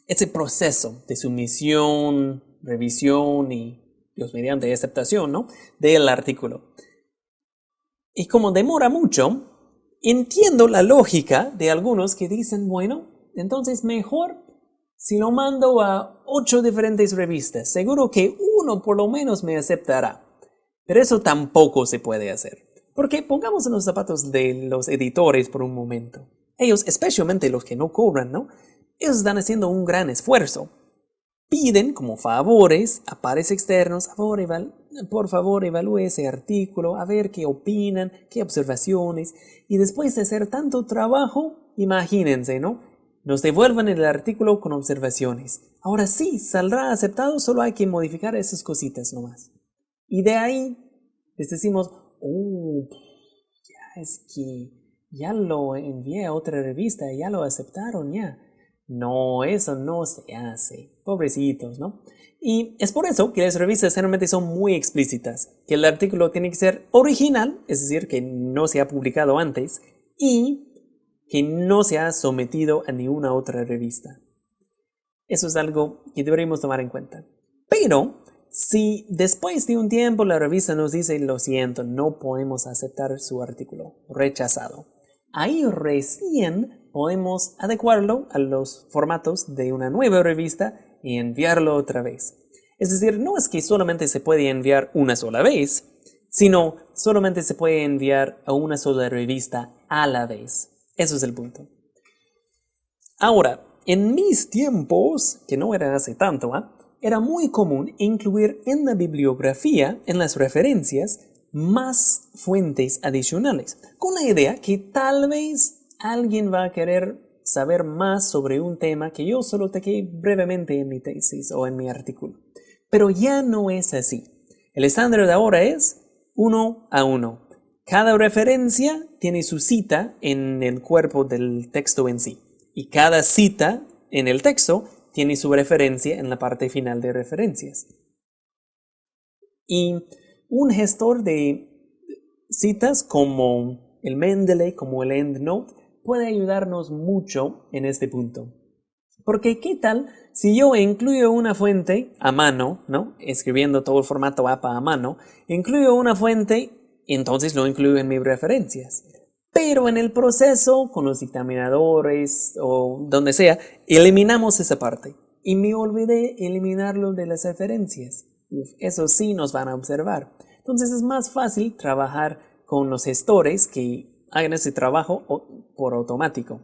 ese proceso de sumisión, revisión y, Dios mediante, aceptación, ¿no?, del artículo. Y como demora mucho, entiendo la lógica de algunos que dicen, bueno, entonces mejor si lo mando a 8 diferentes revistas, seguro que uno por lo menos me aceptará. Pero eso tampoco se puede hacer. Porque pongamos en los zapatos de los editores por un momento. Ellos, especialmente los que no cobran, ¿no?, ellos están haciendo un gran esfuerzo. Piden como favores a pares externos, por favor evalúe ese artículo, a ver qué opinan, qué observaciones. Y después de hacer tanto trabajo, imagínense, ¿no?, nos devuelvan el artículo con observaciones. Ahora sí, saldrá aceptado, solo hay que modificar esas cositas nomás. Y de ahí les decimos, ya es que ya lo envié a otra revista, ya lo aceptaron, ya. No, eso no se hace. Pobrecitos, ¿no? Y es por eso que las revistas generalmente son muy explícitas, que el artículo tiene que ser original, es decir, que no se ha publicado antes, y que no se ha sometido a ninguna otra revista. Eso es algo que deberíamos tomar en cuenta. Pero si después de un tiempo la revista nos dice, lo siento, no podemos aceptar su artículo, rechazado, ahí recién podemos adecuarlo a los formatos de una nueva revista y enviarlo otra vez. Es decir, no es que solamente se puede enviar una sola vez, sino solamente se puede enviar a una sola revista a la vez. Eso es el punto. Ahora, en mis tiempos, que no era hace tanto, era muy común incluir en la bibliografía, en las referencias, más fuentes adicionales, con la idea que tal vez alguien va a querer saber más sobre un tema que yo solo toqué brevemente en mi tesis o en mi artículo. Pero ya no es así. El estándar de ahora es 1 a 1. Cada referencia tiene su cita en el cuerpo del texto en sí. Y cada cita en el texto tiene su referencia en la parte final de referencias. Y un gestor de citas como el Mendeley, como el EndNote, puede ayudarnos mucho en este punto. Porque ¿qué tal si yo incluyo una fuente a mano, ¿no? Escribiendo todo el formato APA a mano, incluyo una fuente, entonces lo incluyo en mis referencias. Pero en el proceso, con los dictaminadores o donde sea, eliminamos esa parte. Y me olvidé eliminarlo de las referencias. Eso sí nos van a observar. Entonces es más fácil trabajar con los gestores que hagan ese trabajo por automático.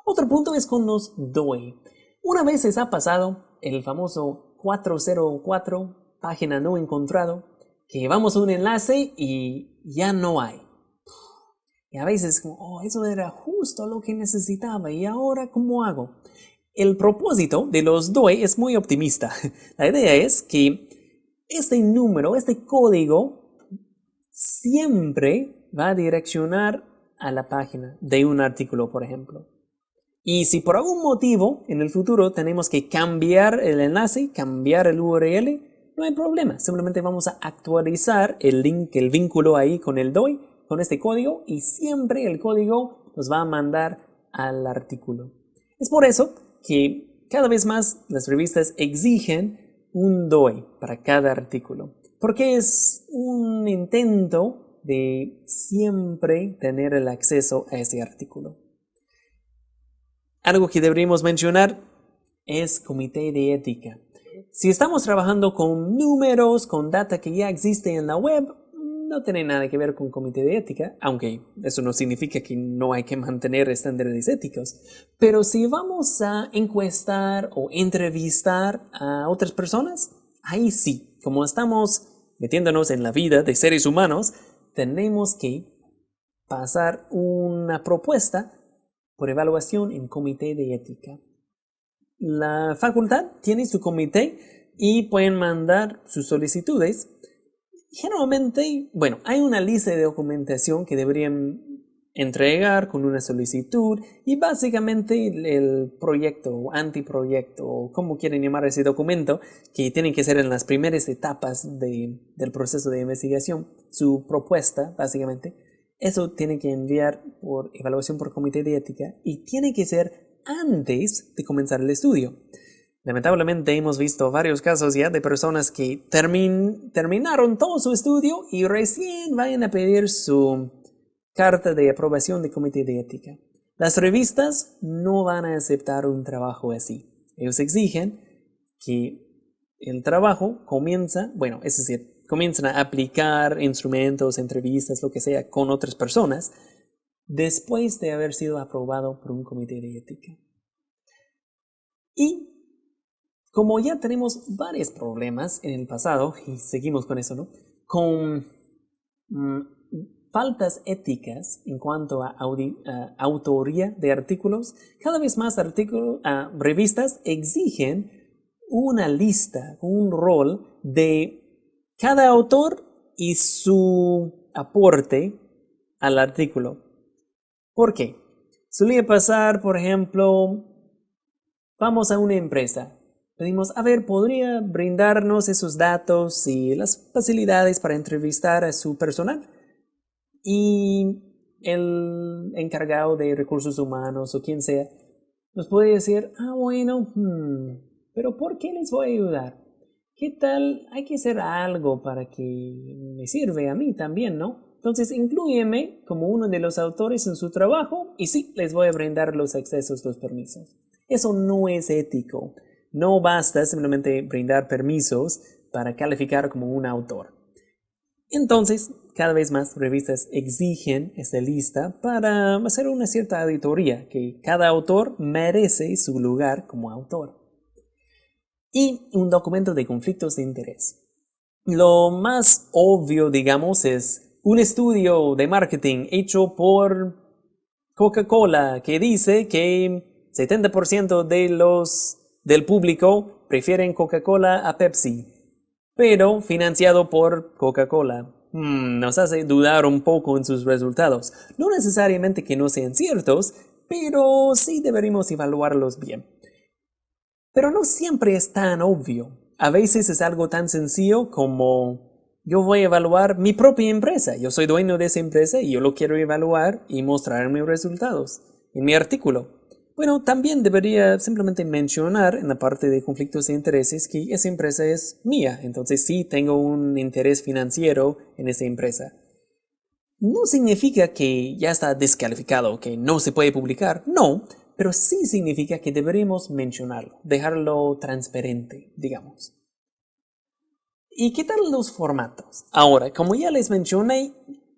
Otro punto es con los DOI. Una vez les ha pasado el famoso 404, página no encontrado, que llevamos un enlace y ya no hay. Y a veces, eso era justo lo que necesitaba, ¿y ahora cómo hago? El propósito de los DOI es muy optimista. La idea es que este número, este código, siempre va a direccionar a la página de un artículo, por ejemplo. Y si por algún motivo en el futuro tenemos que cambiar el enlace, cambiar el URL, no hay problema. Simplemente vamos a actualizar el link, el vínculo ahí con el DOI, con este código, y siempre el código nos va a mandar al artículo. Es por eso que cada vez más las revistas exigen un DOI para cada artículo, porque es un intento de siempre tener el acceso a ese artículo. Algo que deberíamos mencionar es comité de ética. Si estamos trabajando con números, con data que ya existe en la web, no tiene nada que ver con comité de ética, aunque eso no significa que no hay que mantener estándares éticos. Pero si vamos a encuestar o entrevistar a otras personas, ahí sí, como estamos metiéndonos en la vida de seres humanos, tenemos que pasar una propuesta por evaluación en comité de ética. La facultad tiene su comité y pueden mandar sus solicitudes. Generalmente, hay una lista de documentación que deberían entregar con una solicitud y básicamente el proyecto o anteproyecto o como quieren llamar ese documento que tienen que ser en las primeras etapas del proceso de investigación, su propuesta básicamente. Eso tiene que enviar por evaluación por comité de ética y tiene que ser antes de comenzar el estudio. Lamentablemente hemos visto varios casos ya de personas que terminaron todo su estudio y recién vayan a pedir su carta de aprobación de comité de ética. Las revistas no van a aceptar un trabajo así. Ellos exigen que el trabajo comienzan a aplicar instrumentos, entrevistas, lo que sea, con otras personas, después de haber sido aprobado por un comité de ética. Y como ya tenemos varios problemas en el pasado, y seguimos con eso, ¿no? Con faltas éticas en cuanto a autoría de artículos, cada vez más revistas exigen una lista, un rol de cada autor y su aporte al artículo. ¿Por qué? Solía pasar, por ejemplo, Vamos a una empresa. Pedimos, a ver, ¿podría brindarnos esos datos y las facilidades para entrevistar a su personal? Y el encargado de recursos humanos o quien sea nos puede decir, bueno, pero ¿por qué les voy a ayudar? ¿Qué tal? Hay que hacer algo para que me sirva a mí también, ¿no? Entonces, inclúyeme como uno de los autores en su trabajo y sí, les voy a brindar los accesos, los permisos. Eso no es ético. No basta simplemente brindar permisos para calificar como un autor. Entonces, cada vez más revistas exigen esta lista para hacer una cierta auditoría, que cada autor merece su lugar como autor. Y un documento de conflictos de interés. Lo más obvio, digamos, es un estudio de marketing hecho por Coca-Cola que dice que 70% del público prefieren Coca-Cola a Pepsi, pero financiado por Coca-Cola. Nos hace dudar un poco en sus resultados. No necesariamente que no sean ciertos, pero sí deberíamos evaluarlos bien. Pero no siempre es tan obvio. A veces es algo tan sencillo como yo voy a evaluar mi propia empresa. Yo soy dueño de esa empresa y yo lo quiero evaluar y mostrar mis resultados en mi artículo. Bueno, también debería simplemente mencionar en la parte de conflictos de intereses que esa empresa es mía. Entonces sí tengo un interés financiero en esa empresa. No significa que ya está descalificado, que no se puede publicar. No, pero sí significa que deberíamos mencionarlo, dejarlo transparente, digamos. ¿Y qué tal los formatos? Ahora, como ya les mencioné,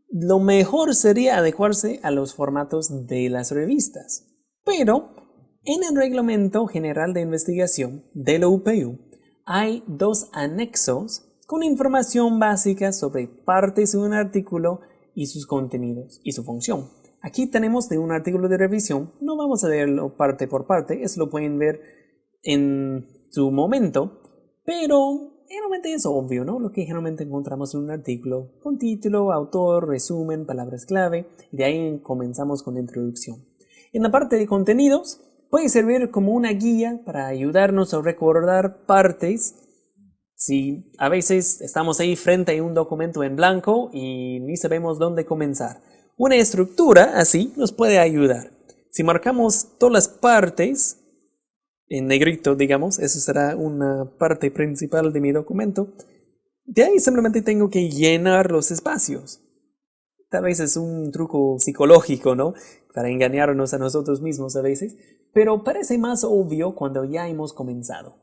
lo mejor sería adecuarse a los formatos de las revistas. Pero en el Reglamento General de Investigación de la UPU hay 2 anexos con información básica sobre partes de un artículo y sus contenidos y su función. Aquí tenemos de un artículo de revisión, no vamos a leerlo parte por parte, eso lo pueden ver en su momento, pero generalmente es obvio, ¿no? Lo que generalmente encontramos en un artículo con título, autor, resumen, palabras clave, de ahí comenzamos con la introducción. En la parte de contenidos puede servir como una guía para ayudarnos a recordar partes. Si a veces estamos ahí frente a un documento en blanco y ni sabemos dónde comenzar. Una estructura así nos puede ayudar. Si marcamos todas las partes en negrito, digamos, eso será una parte principal de mi documento. De ahí simplemente tengo que llenar los espacios. Tal vez es un truco psicológico, ¿no? Para engañarnos a nosotros mismos a veces, pero parece más obvio cuando ya hemos comenzado.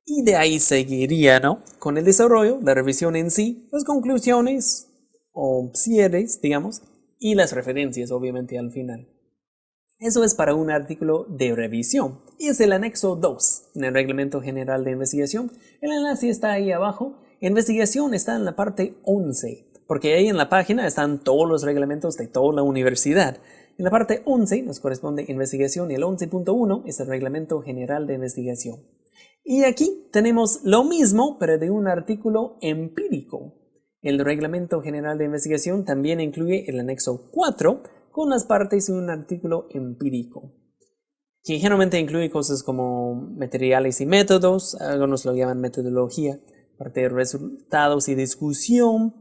Y de ahí seguiría, ¿no? Con el desarrollo, la revisión en sí, las conclusiones o cierres, digamos, y las referencias, obviamente, al final. Eso es para un artículo de revisión. Y es el anexo 2 en el Reglamento General de Investigación. El enlace está ahí abajo. Investigación está en la parte 11, porque ahí en la página están todos los reglamentos de toda la universidad. En la parte 11 nos corresponde investigación y el 11.1 es el Reglamento General de Investigación. Y aquí tenemos lo mismo, pero de un artículo empírico. El Reglamento General de Investigación también incluye el anexo 4 con las partes de un artículo empírico, que generalmente incluye cosas como materiales y métodos, algunos lo llaman metodología, parte de resultados y discusión,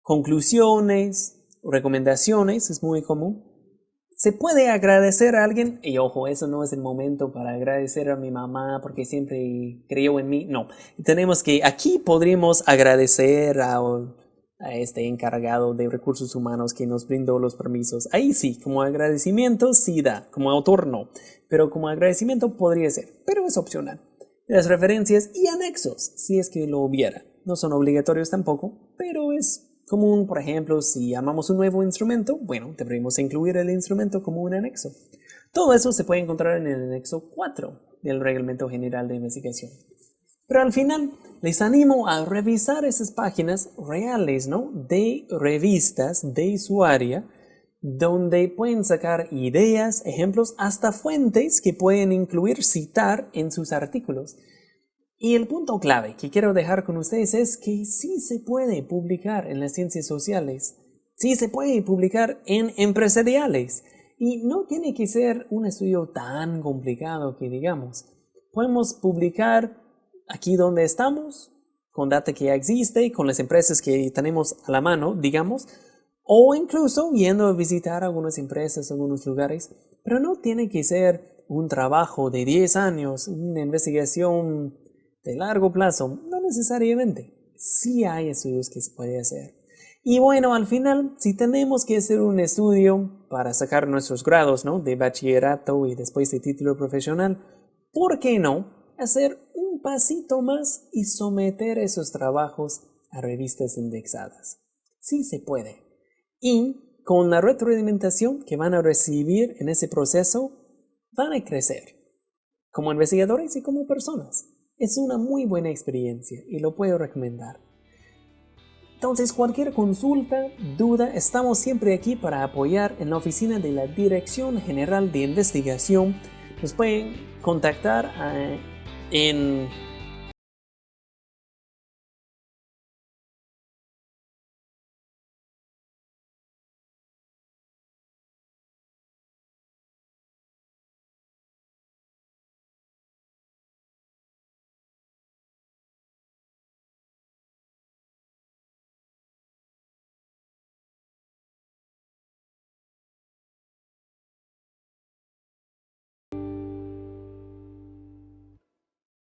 conclusiones, recomendaciones, es muy común. Se puede agradecer a alguien, y ojo, eso no es el momento para agradecer a mi mamá porque siempre creyó en mí, no. Tenemos que, aquí podríamos agradecer a este encargado de recursos humanos que nos brindó los permisos. Ahí sí, como agradecimiento sí da, como autor no, pero como agradecimiento podría ser, pero es opcional. Las referencias y anexos, si es que lo hubiera, no son obligatorios tampoco, pero es común. Por ejemplo, si llamamos un nuevo instrumento, bueno, deberíamos incluir el instrumento como un anexo. Todo eso se puede encontrar en el anexo 4 del Reglamento General de Investigación. Pero al final, les animo a revisar esas páginas reales, ¿no? De revistas de su área, donde pueden sacar ideas, ejemplos, hasta fuentes que pueden incluir, citar en sus artículos. Y el punto clave que quiero dejar con ustedes es que sí se puede publicar en las ciencias sociales, sí se puede publicar en empresariales Y no tiene que ser un estudio tan complicado que digamos. Podemos publicar aquí donde estamos, con data que ya existe, con las empresas que tenemos a la mano, digamos, o incluso yendo a visitar algunas empresas, algunos lugares, pero no tiene que ser un trabajo de 10 años, una investigación de largo plazo, no necesariamente. Sí hay estudios que se puede hacer. Y bueno, al final, si tenemos que hacer un estudio para sacar nuestros grados, ¿no?, de bachillerato y después de título profesional, ¿por qué no hacer un pasito más y someter esos trabajos a revistas indexadas? Sí se puede. Y con la retroalimentación que van a recibir en ese proceso, van a crecer como investigadores y como personas. Es una muy buena experiencia y lo puedo recomendar. Entonces, cualquier consulta, duda, estamos siempre aquí para apoyar en la oficina de la Dirección General de Investigación. Nos pueden contactar en